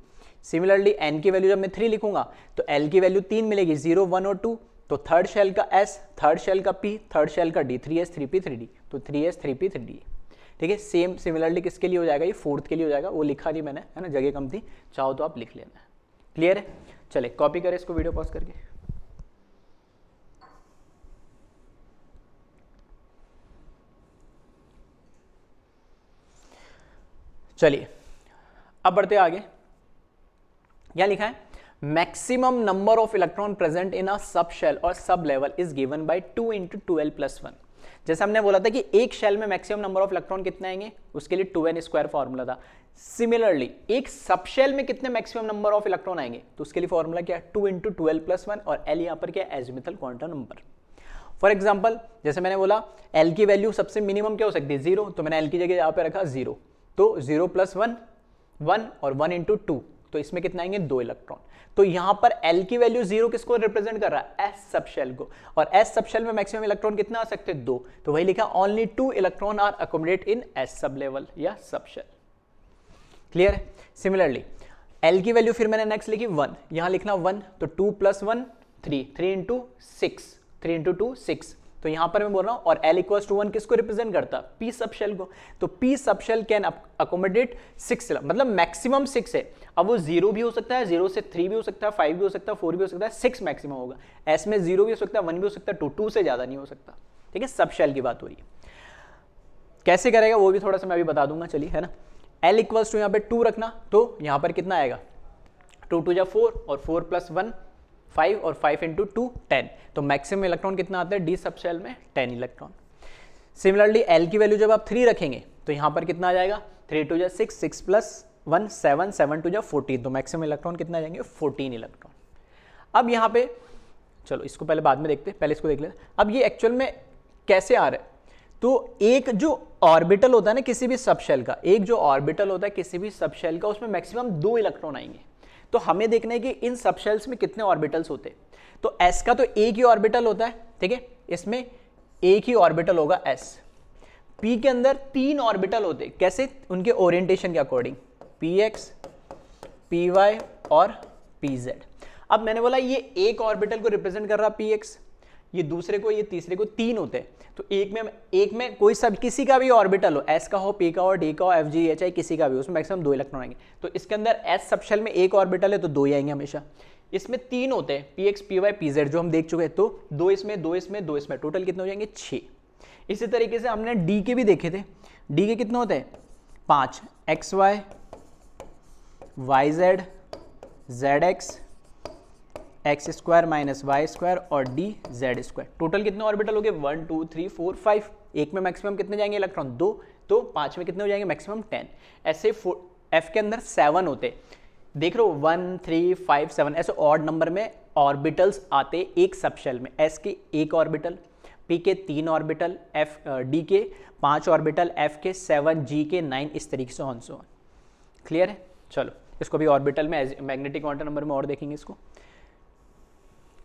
सिमिलरली n की वैल्यू जब मैं 3 लिखूंगा तो l की वैल्यू 3 मिलेगी, 0 1 और 2, तो थर्ड शेल का s, थर्ड शेल का p, थर्ड शेल का d, 3s 3p 3d, तो 3s 3p 3d। ठीक है, सेम सिमिलरली किसके लिए हो जाएगा, ये फोर्थ के लिए हो जाएगा, वो लिखा नहीं मैंने, है ना, जगह कम थी, चाहो तो आप लिख लेना। क्लियर है? चले कॉपी करें इसको वीडियो पॉज करके। चलिए अब बढ़ते आगे। क्या लिखा है, maximum number of electron present in a sub shell और sub level is given by 2 × 2l + 1। जैसे हमने बोला था कि एक शेल में मैक्सिमम नंबर ऑफ इलेक्ट्रॉन कितने आएंगे, उसके लिए 2n² फॉर्मूला था। सिमिलरली एक सब शेल में कितने मैक्सिमम नंबर ऑफ इलेक्ट्रॉन आएंगे, तो उसके लिए फॉर्मूला क्या है, 2 × 2l + 1, और l यहाँ पर क्या है, azimuthal quantum number. For example जैसे मैंने बोला l की वैल्यू सबसे मिनिमम क्या हो सकती है 0, तो मैंने l की जगह यहाँ पे रखा 0, तो 0 + 1 1 और 1 × 2, तो इसमें कितना आएंगे 2 इलेक्ट्रॉन। तो यहां पर l की वैल्यू 0 किसको रिप्रेजेंट कर रहा है, s सब शेल को, और s सब शेल में मैक्सिमम इलेक्ट्रॉन कितना आ सकते हैं 2, तो वही लिखा only 2 electron are accommodate in s sub level या सब शेल। क्लियर है? सिमिलरली l की वैल्यू फिर मैंने नेक्स्ट लिखी 1, यहां लिखना 1, तो 2 + 1 3, 3 × 6, 3 × 2 6, तो यहां पर मैं बोल रहा हूं, और l = 1 किसको रिप्रेजेंट करता, p सब शेल को, तो p sub shell can accommodate 6, मतलब मैक्सिमम 6 है। अब वो 0 भी हो सकता है, 0 से 3 भी हो सकता है, 5 भी हो सकता है, 4 भी हो सकता है, 6 मैक्सिमम होगा। s में 0 भी हो सकता है, 1 भी हो सकता है, 2 से ज्यादा नहीं हो सकता। ठीक है, सब शेल की बात हो रही है। कैसे करेगा वो भी थोड़ा सा मैं अभी बता दूंगा, चलिए, है ना। l = यहाँ पे 2 रखना, तो यहाँ पर कितना आएगा, 2 × 2 = 4, और 4 + 1 5, और 5 × 2 10, तो मैक्सिमम इलेक्ट्रॉन कितना आता है d सब शेल में 10 इलेक्ट्रॉन। सिमिलरली l की वैल्यू जब आप 3 रखेंगे तो यहाँ पर कितना आ जाएगा, 3 × 2 = 6, 6 + 1 7, 7 × 2 = 14, तो मैक्सिमम इलेक्ट्रॉन कितना आ जाएंगे 14 इलेक्ट्रॉन। अब यहाँ पे चलो इसको पहले बाद में देखते हैं, पहले इसको देख लेते हैं। अब ये एक्चुअल में कैसे आ रहा है, तो एक जो ऑर्बिटल होता है ना किसी भी सब शेल का, एक जो ऑर्बिटल होता है किसी भी सब शेल का, उसमें मैक्सिमम 2 इलेक्ट्रॉन आएंगे। तो हमें देखना है कि इन सब शेल्स में कितने ऑर्बिटल्स होते हैं। तो s का तो एक ही ऑर्बिटल होता है, ठीक है, इसमें एक ही ऑर्बिटल होगा s। p के अंदर 3 ऑर्बिटल होते हैं, कैसे, उनके ओरिएंटेशन के अकॉर्डिंग, px py और pz। अब मैंने बोला ये एक ऑर्बिटल को रिप्रेजेंट कर रहा px, ये दूसरे को, ये तीसरे को, 3 होते हैं। तो एक में कोई सब किसी का भी ऑर्बिटल हो, s का हो, p का हो, d का हो, f g h i किसी का भी, उसमें मैक्सिमम 2 इलेक्ट्रॉन आएंगे। तो इसके अंदर s सब शेल में एक ऑर्बिटल है तो 2 ही आएंगे हमेशा। इसमें 3 होते हैं, px py pz, जो हम देख चुके हैं, तो 2 इसमें, 2 इसमें, 2 इसमें, टोटल कितने हो जाएंगे 6। इसी तरीके से हमने d के भी देखे थे, d के कितने होते हैं 5, xy yz zx x² - y² और dz², टोटल कितने ऑर्बिटल हो गए 1 2 3 4 5। एक में मैक्सिमम कितने जाएंगे इलेक्ट्रॉन 2, तो 5 में कितने हो जाएंगे मैक्सिमम 10। ऐसे f के अंदर 7 होते, देख लो 1 3 5 7, ऐसे ऑड नंबर में ऑर्बिटल्स आते एक सब शेल में। s के 1 ऑर्बिटल, p के 3 ऑर्बिटल, d के 5 ऑर्बिटल, f के 7, g के 9, इस तरीके से ऑन सो ऑन। क्लियर है? चलो इसको भी ऑर्बिटल में मैग्नेटिक क्वांटम नंबर में और देखेंगे इसको।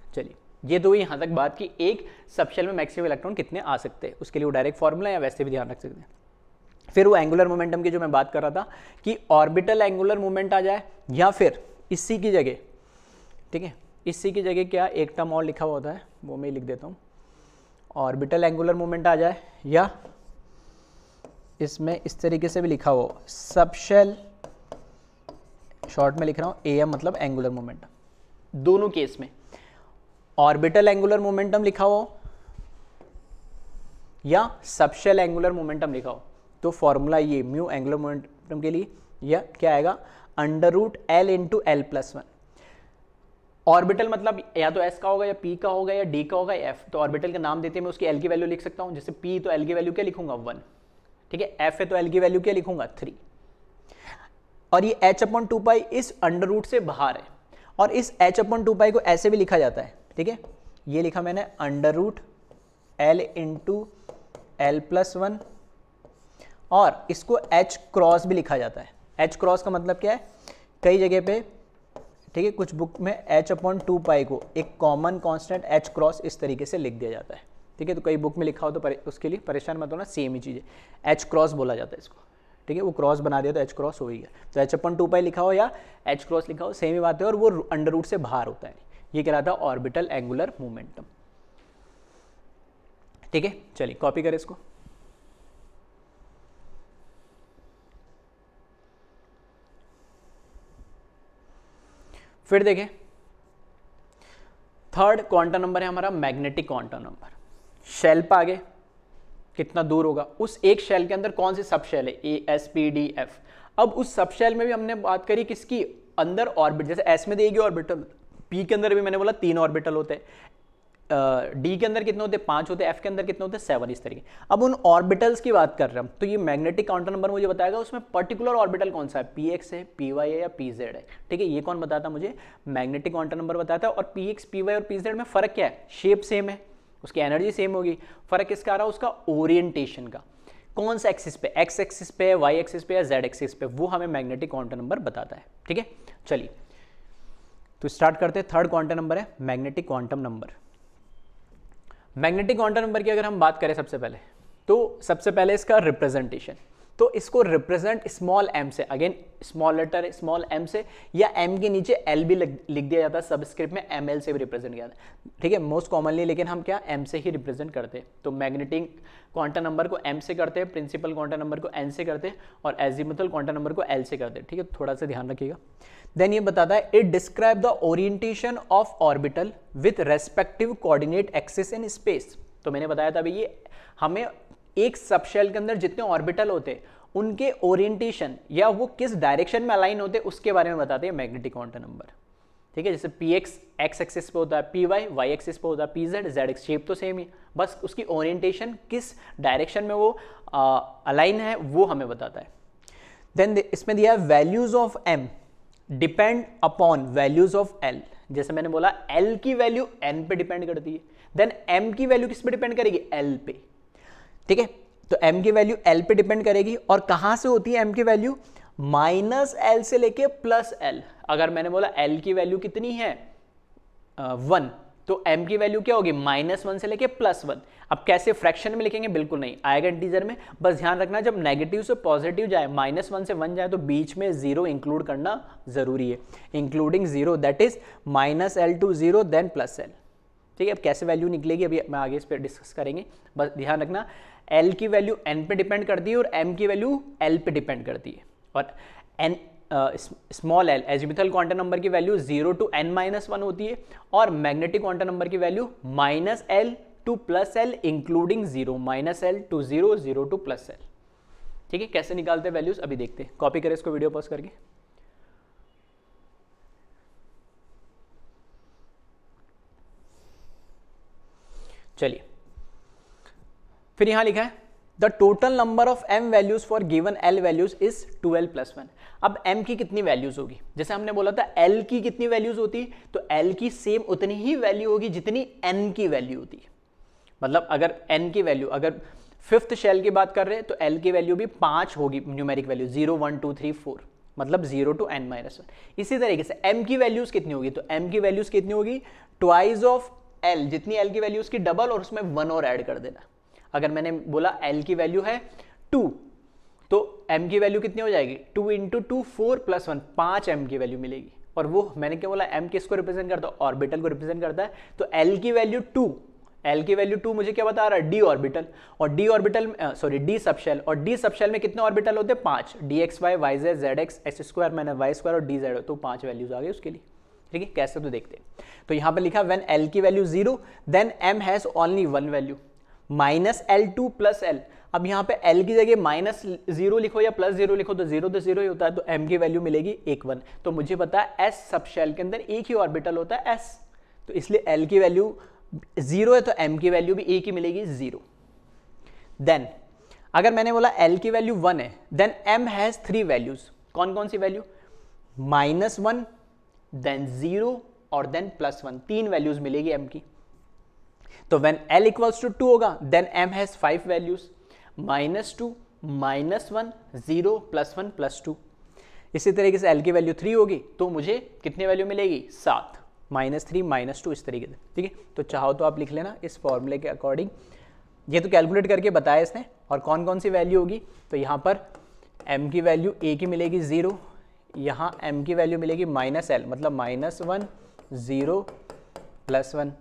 चलिए ये तो यहाँ तक बात की एक सब शेल में मैक्सिमम इलेक्ट्रॉन कितने आ सकते हैं, उसके लिए वो डायरेक्ट फॉर्मूला या वैसे भी ध्यान रख सकते हैं। फिर वो एंगुलर मोमेंटम की जो मैं बात कर रहा था कि ऑर्बिटल एंगुलर मोमेंट आ जाए, या फिर इसी की जगह, ठीक है, इसी की जगह क्या एक टर्म और लिखा हुआ होता है, वो मैं लिख देता हूँ, ऑर्बिटल एंगुलर मोमेंट आ जाए, या इसमें इस तरीके से भी लिखा हो, सब शेल, शॉर्ट में लिख रहा हूँ AM मतलब एंगुलर मोमेंटम। दोनों केस में ऑर्बिटल एंगुलर मोमेंटम लिखा हो या सबशेल एंगुलर मोमेंटम लिखा हो, तो फॉर्मूला ये म्यू एंगुलर मोमेंटम के लिए या क्या आएगा, √L × L+1। ऑर्बिटल मतलब या तो S का होगा या P का होगा या D का होगा या F। तो ऑर्बिटल का नाम देते मैं उसकी L की वैल्यू लिख सकता हूँ, जैसे P तो L की वैल्यू क्या लिखूंगा 1, ठीक है, F है तो L की वैल्यू क्या लिखूंगा 3। और ये h/2π इस अंडर रूट से बाहर है, और इस h/2π को ऐसे भी लिखा जाता है, ठीक है, ये लिखा मैंने √L × L+1, और इसको H क्रॉस भी लिखा जाता है। H क्रॉस का मतलब क्या है, कई जगह पे, ठीक है, कुछ बुक में h/2π को एक कॉमन कांस्टेंट H क्रॉस इस तरीके से लिख दिया जाता है, ठीक है, तो कई बुक में लिखा हो तो उसके लिए परेशान मत होना, सेम ही चीज़ है, H क्रॉस बोला जाता है इसको, ठीक है, वो क्रॉस बना दिया तो H क्रॉस हो ही गया। तो h/2π लिखा हो या H क्रॉस लिखा हो, सेम ही बात है, और वो अंडर रूट से बाहर होता है, ये कहलाता है ऑर्बिटल एंगुलर मोमेंटम, ठीक है। चलिए कॉपी करें इसको। फिर देखें, थर्ड क्वांटम नंबर है हमारा मैग्नेटिक क्वांटम नंबर। शेल पर आगे कितना दूर होगा, उस एक शेल के अंदर कौन सी सब शेल है, ASPDF। अब उस सब शेल में भी हमने बात करी किसकी, अंदर ऑर्बिट, जैसे S में देगी ऑर्बिटल, P के अंदर भी मैंने बोला 3 ऑर्बिटल होते हैं, D के अंदर कितने होते हैं 5 होते हैं, F के अंदर कितने होते हैं 7, इस तरीके। अब उन ऑर्बिटल्स की बात कर रहे हैं हम, तो ये मैग्नेटिक क्वांटम नंबर मुझे बताएगा उसमें पर्टिकुलर ऑर्बिटल कौन सा है, PX है, PY है या PZ है, ठीक है, ये कौन बताता मुझे, मैग्नेटिक क्वांटम नंबर बताता है। और PX, PY और PZ में फर्क क्या है, शेप सेम है, उसकी एनर्जी सेम होगी, फर्क किसका आ रहा है, उसका ओरिएंटेशन का, कौन सा एक्सिस पे, X एक्सिस पे, Y एक्सिस पे या Z एक्सिस पे, वो हमें मैग्नेटिक क्वांटम नंबर बताता है, ठीक है। चलिए तो स्टार्ट करते हैं। थर्ड क्वांटम नंबर है magnetic quantum number. Magnetic quantum number की अगर हम बात करें सबसे पहले, तो सबसे पहले इसका रिप्रेजेंटेशन, तो इसको रिप्रेजेंट स्मॉल m से, again small letter small m से, या m के नीचे L भी लिख दिया जाता है, सबस्क्रिप्ट में ML से भी रिप्रेजेंट किया जाता है, ठीक है, मोस्ट कॉमनली, लेकिन हम क्या m से ही रिप्रेजेंट करते हैं। तो मैग्नेटिक क्वांटम नंबर को m से करते हैं, प्रिंसिपल क्वांटम नंबर को n से करते हैं, और एजीमुथल क्वांटम नंबर को L से करते हैं, ठीक है, थोड़ा सा ध्यान रखिएगा। देन ये बताता है it describe the orientation of orbital with respective coordinate axis in space. तो मैंने बताया था अभी, ये हमें एक सबशेल के अंदर जितने ऑर्बिटल होते हैं उनके ओरिएंटेशन या वो किस डायरेक्शन में अलाइन होते हैं उसके बारे में बताते हैं मैग्नेटिक क्वांटम नंबर, ठीक है। जैसे PX X एक्सिस पे होता है, PY Y एक्सिस पे होता है, PZ Z एक्सिस, शेप तो सेम ही, बस उसकी ओरिएंटेशन किस डायरेक्शन में वो अलाइन है वो हमें बताता है। देन इसमें दिया है values of M depend upon values of L। जैसे मैंने बोला L की वैल्यू N पे डिपेंड करती है, देन M की वैल्यू किस पे डिपेंड करेगी, L पे, ठीक है। तो M की वैल्यू L पे डिपेंड करेगी, और कहां से होती है M की वैल्यू, -L से लेके +L। अगर मैंने बोला L की वैल्यू कितनी है 1, तो M की वैल्यू क्या होगी, -1 से लेके +1। अब कैसे फ्रैक्शन में लिखेंगे, बिल्कुल नहीं आएगा इंटीजर में, बस ध्यान रखना जब नेगेटिव से पॉजिटिव जाए, -1 से 1 जाए, तो बीच में 0 इंक्लूड करना जरूरी है, including 0, that is -L to 0 then +L, ठीक है। अब कैसे वैल्यू निकलेगी अभी मैं आगे इस पर डिस्कस करेंगे, बस ध्यान रखना L की वैल्यू N पे डिपेंड करती है और M की वैल्यू L पे डिपेंड करती है, और N small l azimuthal quantum number की वैल्यू 0 to n-1 होती है, और मैग्नेटिक क्वांटम नंबर की value -L to +L including 0, -L to 0, 0 to +L, ठीक है। कैसे निकालते हैं वैल्यूज अभी देखते हैं, कॉपी करें इसको वीडियो पॉज करके। चलिए फिर यहां लिखा है the total number of m values for given l values is 2l + 1। अब m की कितनी वैल्यूज होगी, जैसे हमने बोला था l की कितनी वैल्यूज होती, तो l की सेम उतनी ही वैल्यू होगी जितनी n की वैल्यू होती है। मतलब अगर n की वैल्यू, अगर 5th शेल की बात कर रहे हैं तो l की वैल्यू भी 5 होगी, न्यूमेरिक वैल्यू 0 1 2 3 4, मतलब 0 to n-1। इसी तरीके से m की वैल्यूज कितनी होगी, तो m की वैल्यूज कितनी होगी, ट्वाइस ऑफ l, जितनी l की वैल्यूज की डबल, और उसमें 1 और ऐड कर देना। अगर मैंने बोला L की वैल्यू है 2, तो M की वैल्यू कितनी हो जाएगी, 2 × 2 4 + 1, 5 M की वैल्यू मिलेगी। और वो मैंने क्या बोला, M किसको रिप्रेजेंट करता है, ऑर्बिटल को रिप्रेजेंट करता है, तो L की वैल्यू 2, L की वैल्यू 2 मुझे क्या बता रहा है, डी ऑर्बिटल, और D orbital sorry D subshell, और डी सबशेल में कितने ऑर्बिटल होते हैं, 5, D X Y Y Z Z X X square minus Y square और डी जेड, तो 5 वैल्यूज आ गई उसके लिए। ठीक है, कैसे तो देखते हैं। तो यहाँ पर लिखा व्हेन L की value 0 then M has only 1 value minus L2 plus L। अब यहाँ पे L की जगह -0 लिखो या +0 लिखो तो 0 ही होता है, तो M की वैल्यू मिलेगी 1 तो मुझे पता है S सबशेल के अंदर एक ही ऑर्बिटल होता है S, तो इसलिए L की वैल्यू 0 है तो M की वैल्यू भी एक ही मिलेगी 0। देन अगर मैंने बोला L की वैल्यू 1 है देन M हैज 3 वैल्यूज, कौन कौन सी वैल्यू, -1 देन 0 और देन +1, 3 वैल्यूज मिलेगी M की। तो व्हेन L इक्वल्स टू 2 होगा देन M हैज 5 वैल्यूज, -2 -1 0 +1 +2। इसी तरीके से L की वैल्यू 3 होगी तो मुझे कितनी वैल्यू मिलेगी, 7, -3 -2 इस तरीके से। ठीक है, तो चाहो तो आप लिख लेना इस फॉर्मूले के अकॉर्डिंग, ये तो कैलकुलेट करके बताया इसने, और कौन कौन सी वैल्यू होगी, तो यहाँ पर M की वैल्यू A की मिलेगी 0, यहाँ M की वैल्यू मिलेगी -L मतलब -1 0 +1,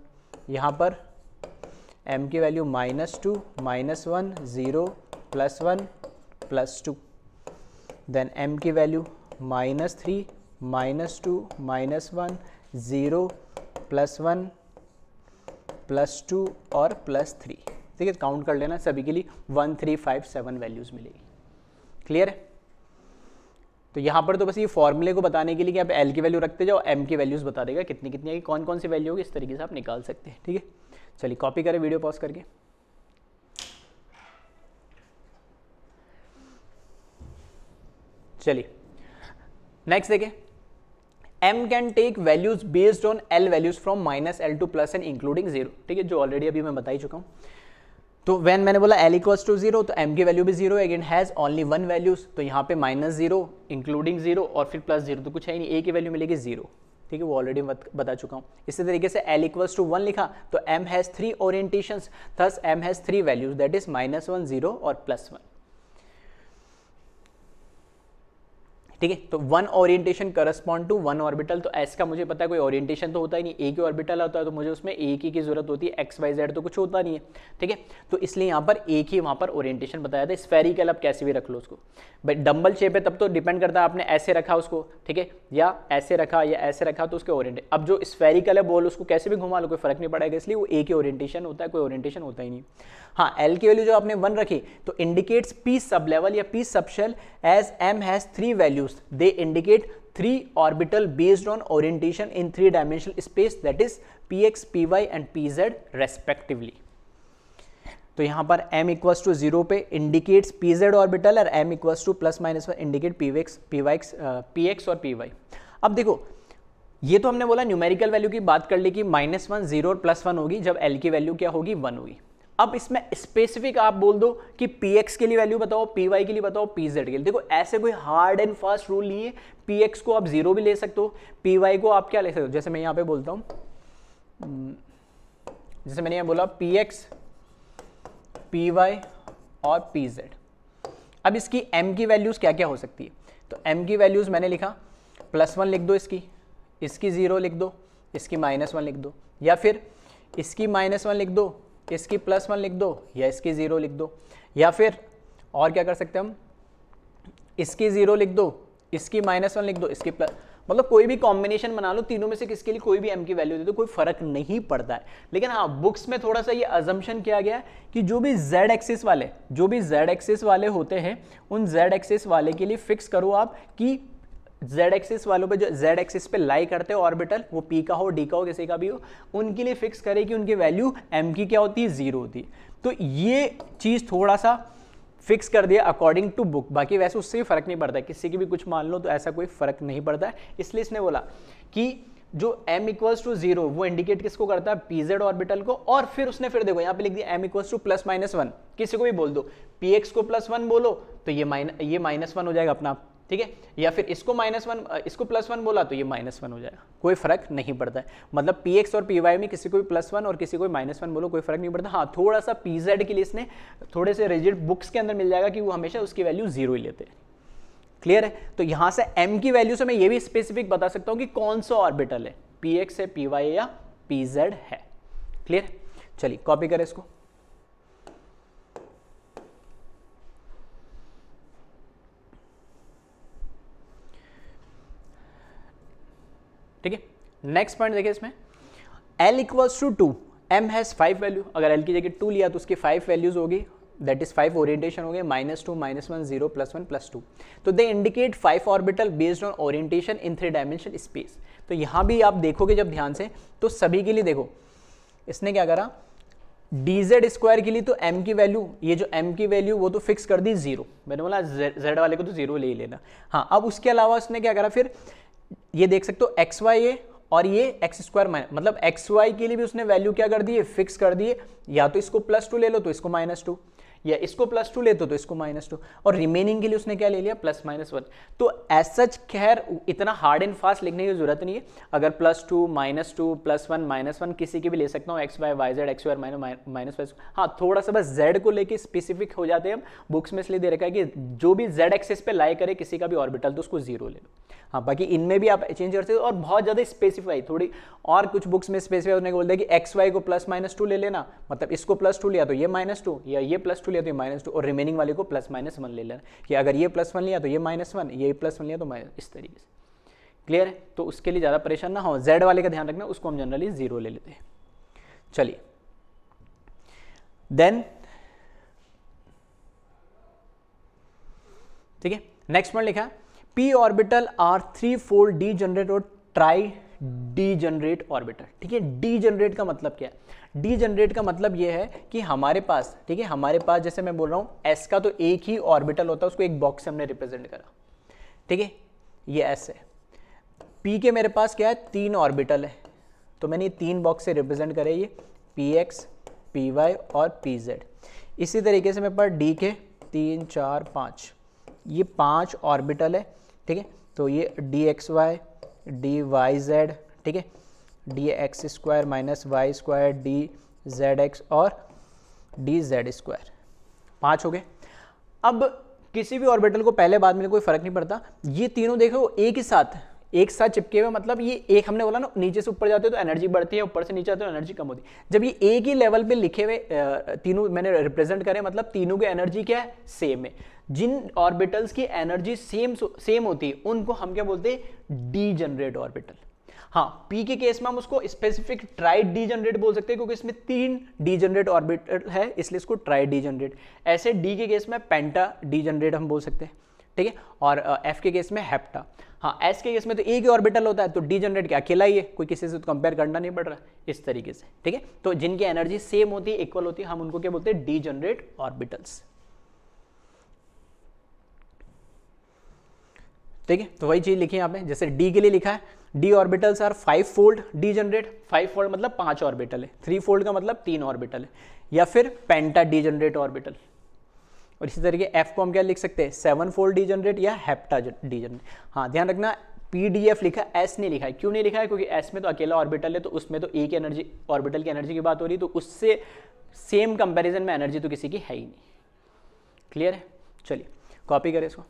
यहाँ पर M की वैल्यू -2 -1 0 +1 +2, देन M की वैल्यू -3 -2 -1 0 +1 +2 और +3। ठीक है, काउंट कर लेना सभी के लिए, 1 3 5 7 वैल्यूज मिलेगी। क्लियर है, तो यहाँ पर तो बस ये फॉर्मूले को बताने के लिए कि आप L की वैल्यू रखते जाओ, M की वैल्यूज बता देगा कितनी कितनी आएगी, कौन कौन सी वैल्यू होगी, इस तरीके से आप निकाल सकते हैं। ठीक है, चलिए कॉपी करें वीडियो पॉज करके। चलिए नेक्स्ट देखें, M can take values based on L values from -L to +N including 0। ठीक है, जो ऑलरेडी अभी मैं बता ही चुका हूँ। तो व्हेन मैंने बोला L इक्वल्स टू 0 तो M की वैल्यू भी 0 है, अगेन हैज ओनली 1 वैल्यूज, तो यहाँ पे -0 इंक्लूडिंग 0 और फिर +0 तो कुछ है ही नहीं, A की वैल्यू मिलेगी 0। ठीक है, वो ऑलरेडी बता चुका हूँ। इसी तरीके से L इक्वल्स टू 1 लिखा तो M has 3 orientations, thus M has 3 values that is -1 0 और +1। ठीक है, तो 1 ओरिएंटेशन करस्पॉन्ड टू 1 ऑर्बिटल, तो S का मुझे पता है कोई ओरिएंटेशन तो होता ही नहीं, एक ही ऑर्बिटल होता है, तो मुझे उसमें एक ही की जरूरत होती है, एक्स वाई जेड तो कुछ होता नहीं है। ठीक है, तो इसलिए यहाँ पर एक ही वहाँ पर ओरिएंटेशन बताया था। स्फेरिकल आप कैसे भी रख लो उसको, बट डंबल शेप है तब तो डिपेंड करता है आपने ऐसे रखा उसको, ठीक है, या ऐसे रखा या ऐसे रखा, तो उसके ओरिएंटेशन। अब जो स्फेरिकल है बॉल उसको कैसे भी घुमा लो कोई फर्क नहीं पड़ेगा, इसलिए वो एक ही ओरिएंटेशन होता है, कोई ओरिएंटेशन होता ही नहीं। हाँ, L की वैल्यू जो आपने 1 रखी तो इंडिकेट्स पी सब लेवल या P subshell as M has 3 values, they indicate 3 orbital based on orientation in 3 dimensional space that is Px Py and Pz respectively. तो यहाँ पर M इक्वल्स टू 0 पे इंडिकेट्स Pz ऑर्बिटल और M equals to +-1 indicate Px और Py। अब देखो, ये तो हमने बोला न्यूमेरिकल वैल्यू की बात कर ली कि -1 0 और +1 होगी जब L की वैल्यू क्या होगी, 1 होगी। अब इसमें स्पेसिफिक आप बोल दो कि Px के लिए वैल्यू बताओ, Py के लिए बताओ, Pz के लिए। देखो ऐसे कोई हार्ड एंड फास्ट रूल नहीं है, Px को आप 0 भी ले सकते हो, Py को आप क्या ले सकते हो, जैसे मैं यहाँ पे बोलता हूँ, जैसे मैंने यहाँ बोला Px Py और Pz। अब इसकी M की वैल्यूज क्या क्या हो सकती है, तो M की वैल्यूज मैंने लिखा +1 लिख दो, इसकी 0 लिख दो, इसकी -1 लिख दो, या फिर इसकी -1 लिख दो, इसकी +1 लिख दो, या इसकी 0 लिख दो, या फिर और क्या कर सकते हैं हम, इसकी 0 लिख दो, इसकी -1 लिख दो, इसकी मतलब कोई भी कॉम्बिनेशन बना लो, तीनों में से किसके लिए कोई भी M की वैल्यू दे दो, कोई फर्क नहीं पड़ता है। लेकिन हाँ, बुक्स में थोड़ा सा ये अजम्पशन किया गया है कि जो भी Z एक्सिस वाले होते हैं, उन Z एक्सिस वाले के लिए फिक्स करो आप कि Z एक्सिस वालों पे, जो Z एक्सिस पे लाई करते हो ऑर्बिटल, वो P का हो, D का हो, किसी का भी हो, उनके लिए फिक्स करे कि उनकी वैल्यू M की क्या होती है, 0 होती है। तो ये चीज़ थोड़ा सा फिक्स कर दिया अकॉर्डिंग टू बुक, बाकी वैसे उससे भी फर्क नहीं पड़ता है, किसी की भी कुछ मान लो तो ऐसा कोई फर्क नहीं पड़ता है। इसलिए इसने बोला कि जो M इक्वल्स टू 0 वो इंडिकेट किसको करता है, Pz ऑर्बिटल को, और फिर उसने फिर देखो यहाँ पे लिख दिया M इक्वल्स टू +-1, किसी को भी बोल दो, Px को +1 बोलो तो ये -1 हो जाएगा अपना, ठीक है, या फिर इसको -1 इसको +1 बोला तो ये -1 हो जाएगा, कोई फर्क नहीं पड़ता है। मतलब Px और Py में किसी को भी +1 और किसी को भी -1 बोलो, कोई फर्क नहीं पड़ता। हाँ, थोड़ा सा Pz के लिए इसने थोड़े से रिजिड बुक्स के अंदर मिल जाएगा कि वो हमेशा उसकी वैल्यू 0 ही लेते हैं। क्लियर है, तो यहां से M की वैल्यू से मैं ये भी स्पेसिफिक बता सकता हूं कि कौन सा ऑर्बिटल है, Px है, Py है या Pz है। क्लियर, चलिए कॉपी करें इसको। ठीक है, नेक्स्ट पॉइंट देखिए इसमें, L equals to 2, M has 5 value, अगर L की जगह 2 लिया तो उसकी 5 वैल्यूज होगी, दैट इज 5 ओरिएंटेशन हो गए, -2, -1, 0, +1, +2। तो they indicate 5 orbital based on orientation in 3 dimension space. तो यहाँ भी आप देखोगे जब ध्यान से, तो सभी के लिए देखो इसने क्या करा, dz² के लिए तो m की वैल्यू, ये जो m की वैल्यू वो तो फिक्स कर दी 0, मैंने बोला z वाले को तो 0 ले ही लेना। हाँ, अब उसके अलावा उसने क्या करा, फिर ये देख सकते हो xy और ये x², मतलब xy के लिए भी उसने वैल्यू क्या कर दी है, फिक्स कर दी है, या तो इसको +2 ले लो तो इसको -2, या इसको +2 लेते तो इसको -2, और रिमेनिंग के लिए उसने क्या ले लिया, +-1। तो एज सच खैर इतना हार्ड एंड फास्ट लिखने की जरूरत नहीं है, अगर +2, -2, +1, -1 किसी के भी ले सकता हूँ, XY YZ XY -y। हाँ, थोड़ा सा बस Z को लेके स्पेसिफिक हो जाते हैं हम, बुक्स में इसलिए दे रखा है कि जो भी Z एक्सिस पे लाई करे किसी का भी ऑर्बिटल तो उसको 0 ले लो। हाँ, बाकी इनमें भी आप चेंज कर सकते हो, और बहुत ज़्यादा स्पेसिफाई, थोड़ी और कुछ बुक्स में स्पेसिफाई होने को बोलते हैं कि XY को +-2 ले लेना, मतलब इसको +2 लिया तो ये -2, या ये +2 लिया तो ये -2, और रिमेनिंग वाले को +-1 ले लेना, कि अगर ये +1 लिया तो ये -1, ये +1 लिया तो माइनस, इस तरीके से। क्लियर है? तो उसके लिए ज़्यादा परेशान ना हो, Z वाले का ध्यान रखना, उसको हम जनरली 0 ले लेते हैं। चलिए, देन ठीक है, नेक्स्ट पॉइंट लिखा है, p orbital are 3-fold degenerate और ट्राई डीजनरेट ऑर्बिटल। ठीक है, डीजनरेट का मतलब क्या है, डीजनरेट का मतलब ये है कि हमारे पास, ठीक है, हमारे पास जैसे मैं बोल रहा हूं s का तो एक ही ऑर्बिटल होता है, उसको एक बॉक्स से हमने रिप्रेजेंट करा। ठीक है, ये s है, p के मेरे पास क्या है, 3 ऑर्बिटल है, तो मैंने ये 3 बॉक्स से रिप्रेजेंट करे, ये px py और pz। इसी तरीके से मेरे पास d के 3 4 5, ये 5 ऑर्बिटल है। ठीक है, तो ये dxy dyz, ठीक है, dx² -y² dzx और dz², 5 हो गए। अब किसी भी ऑर्बिटल को पहले बाद में कोई फर्क नहीं पड़ता, ये तीनों देखो एक साथ चिपके हुए, मतलब ये एक, हमने बोला ना नीचे से ऊपर जाते हो तो एनर्जी बढ़ती है, ऊपर से नीचे आते हो एनर्जी कम होती है। जब ये एक ही लेवल पे लिखे हुए तीनों मैंने रिप्रेजेंट करे, मतलब तीनों की एनर्जी क्या है, सेम है। जिन ऑर्बिटल्स की एनर्जी सेम होती है उनको हम क्या बोलते हैं, डीजनरेट ऑर्बिटल। हाँ, p के केस में हम उसको स्पेसिफिक ट्राई डीजनरेट बोल सकते हैं, क्योंकि इसमें 3 डीजनरेट ऑर्बिटल है, इसलिए इसको ट्राई डीजनरेट। ऐसे d के केस में पेंटा डीजनरेट हम बोल सकते हैं। ठीक है, और f के केस में हेप्टा। हाँ, s के केस में तो एक ही ऑर्बिटल होता है, तो डीजनरेट क्या अकेला ही है, कोई किसी से तो कंपेयर करना नहीं पड़ रहा, इस तरीके से। ठीक है, तो जिनकी एनर्जी सेम होती है, इक्वल होती है, हम उनको क्या बोलते हैं, डीजनरेट ऑर्बिटल्स। ठीक है, तो वही चीज लिखी है यहाँ पे, जैसे d के लिए लिखा है, d orbitals are 5-fold degenerate, 5-fold मतलब 5 ऑर्बिटल है, 3-fold का मतलब 3 ऑर्बिटल है, या फिर पेंटा डीजनरेट ऑर्बिटल। और इसी तरीके f को हम क्या लिख सकते हैं, 7-fold डीजनरेट या हेप्टा डीजनरेट। हाँ, ध्यान रखना pdf लिखा, s नहीं लिखा है। क्यों नहीं लिखा है, क्योंकि s में तो अकेला ऑर्बिटल है, तो उसमें तो एक एनर्जी ऑर्बिटल की एनर्जी की बात हो रही है, तो उससे सेम कंपेरिजन में एनर्जी तो किसी की है ही नहीं। क्लियर है? चलिए कॉपी करें इसको।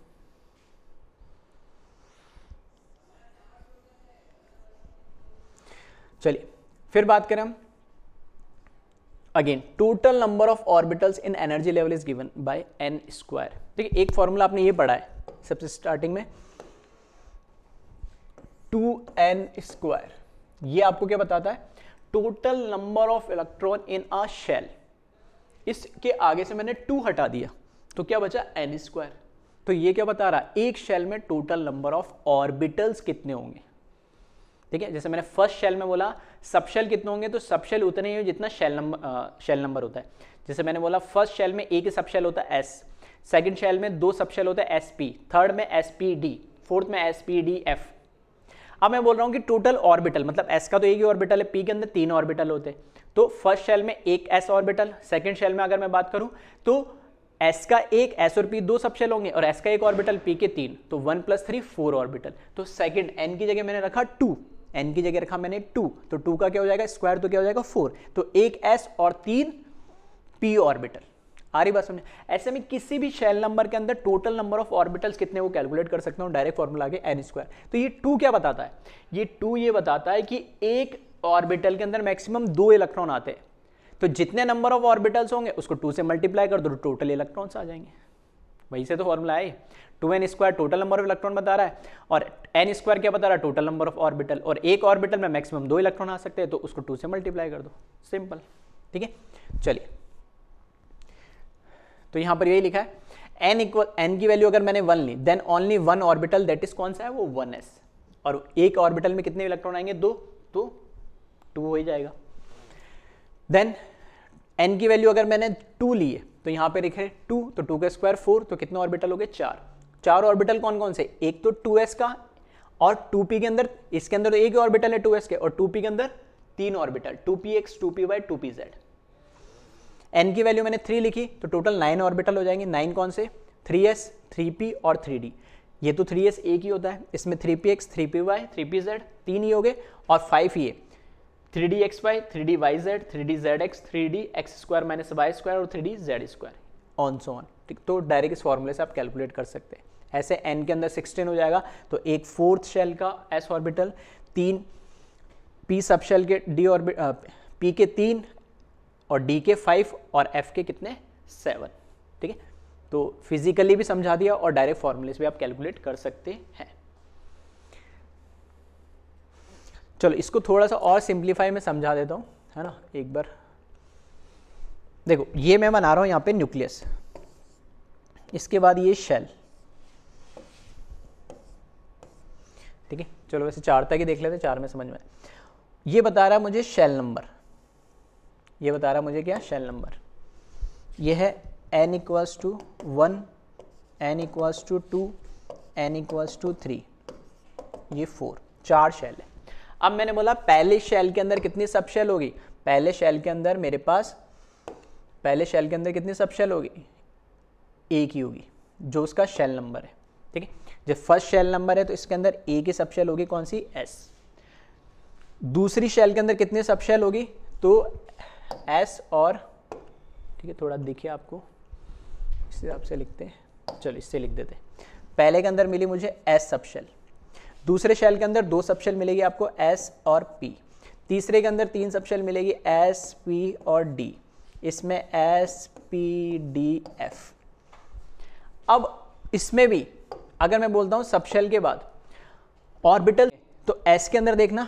चलिए फिर बात करें हम, again total number of orbitals in energy level is given by n²। ठीक है, एक फॉर्मूला आपने ये पढ़ा है सबसे स्टार्टिंग में, 2n²। ये आपको क्या बताता है, total number of electron in a shell. इसके आगे से मैंने 2 हटा दिया तो क्या बचा, n²। तो ये क्या बता रहा है, एक शेल में टोटल नंबर ऑफ ऑर्बिटल्स कितने होंगे। ठीक है, जैसे मैंने फर्स्ट शेल में बोला सब शेल कितने होंगे, तो सब शेल उतने ही हो जितना शेल नंबर होता है। जैसे मैंने बोला फर्स्ट शेल में एक ही सब शेल होता है s, सेकंड शेल में 2 सब शेल होता है sp, थर्ड में spd, फोर्थ में spdf। अब मैं बोल रहा हूँ कि टोटल ऑर्बिटल, मतलब s का तो एक ही ऑर्बिटल है, p के अंदर 3 ऑर्बिटल होते हैं, तो फर्स्ट शेल में एक s ऑर्बिटल, सेकेंड शेल में अगर मैं बात करूँ तो s का एक, s और p 2 सब शेल होंगे, और s का एक ऑर्बिटल, p के 3, तो 1 + 3 4 ऑर्बिटल। तो सेकंड n की जगह मैंने रखा 2, n की जगह रखा मैंने 2, तो 2 का क्या हो जाएगा, स्क्वायर तो क्या हो जाएगा 4, तो एक s और 3 p ऑर्बिटल। आ रही बात समझे? ऐसे में किसी भी शेल नंबर के अंदर टोटल नंबर ऑफ ऑर्बिटल्स कितने वो कैलकुलेट कर सकता हूँ, डायरेक्ट फॉर्मूला आगे n²। तो ये 2 क्या बताता है, ये 2 ये बताता है कि एक ऑर्बिटल के अंदर मैक्सिमम 2 इलेक्ट्रॉन आते हैं। तो जितने नंबर ऑफ ऑर्बिटल्स होंगे उसको 2 से मल्टीप्लाई कर दो तो टोटल इलेक्ट्रॉन्स आ जाएंगे। वही से तो फॉर्मूला है, 2n² total number of electron बता रहा है और n² क्या बता रहा है, टोटल नंबर ऑफ ऑर्बिटल, और एक ऑर्बिटल में मैक्सिमम 2 इलेक्ट्रॉन आ सकते हैं तो उसको 2 से मल्टीप्लाई कर दो, सिंपल। ठीक है, चलिए तो यहां पर यही लिखा है n की वैल्यू अगर मैंने 1 ली then only 1 orbital, that is कौन सा है, वो 1s, और एक ऑर्बिटल में कितने इलेक्ट्रॉन आएंगे, 2, तो 2 हो ही जाएगा। देन n की वैल्यू अगर मैंने 2 ली है तो यहां पे लिखे 2, तो 2 का स्क्वायर 4, तो कितने ऑर्बिटल हो गए, 4 ऑर्बिटल कौन कौन से, एक तो 2s का, और 2p के अंदर, इसके अंदर तो एक ही ऑर्बिटल है 2s के, और 2p के अंदर 3 orbital, 2px 2py 2pz। n की वैल्यू मैंने 3 लिखी तो टोटल 9 ऑर्बिटल हो जाएंगे। 9 कौन से, 3s 3p और 3d। ये तो 3s एक ही होता है, इसमें 3px 3py 3pz 3 ही हो गए, और 5 ये 3dxy 3dyz 3dzx 3dx² - y² और 3dz² ऑन सो ऑन। ठीक, तो डायरेक्ट इस फॉर्मूले से आप कैलकुलेट कर सकते हैं। ऐसे n के अंदर 16 हो जाएगा, तो एक 4th शेल का s orbital, 3 p sub shell के d ऑर्बिटल, p के 3 और d के 5 और f के कितने, 7। ठीक है, तो फिजिकली भी समझा दिया और डायरेक्ट फॉर्मूले से भी आप कैलकुलेट कर सकते हैं। चलो इसको थोड़ा सा और सिंप्लीफाई में समझा देता हूँ, है ना। एक बार देखो, ये मैं बना रहा हूँ यहाँ पे न्यूक्लियस, इसके बाद ये शेल। ठीक है, चलो वैसे 4 तक ही देख लेते हैं, 4 में समझ में। ये बता रहा है मुझे शेल नंबर, ये बता रहा है मुझे क्या, शेल नंबर। ये है n = 1, n = 2, n = 3, ये 4 शेल है। अब मैंने बोला पहले शेल के अंदर कितनी सब शेल होगी, पहले शेल के अंदर मेरे पास, पहले शेल के अंदर कितनी सब शेल होगी, एक ही होगी, जो उसका शेल नंबर है। ठीक है, जब फर्स्ट शेल नंबर है तो इसके अंदर एक ही सब शेल होगी, कौन सी, s। दूसरी शेल के अंदर कितनी सब शेल होगी, तो s और, ठीक है थोड़ा देखिए आपको, इस हिसाब से लिखते हैं, चलो इससे लिख देते हैं। पहले के अंदर मिली मुझे s सब शेल, दूसरे शेल के अंदर 2 सब शेल मिलेगी आपको s और p, तीसरे के अंदर 3 सब शेल मिलेगी s p और d, इसमें s p d f। अब इसमें भी अगर मैं बोलता हूं सब शेल के बाद ऑर्बिटल, तो s के अंदर देखना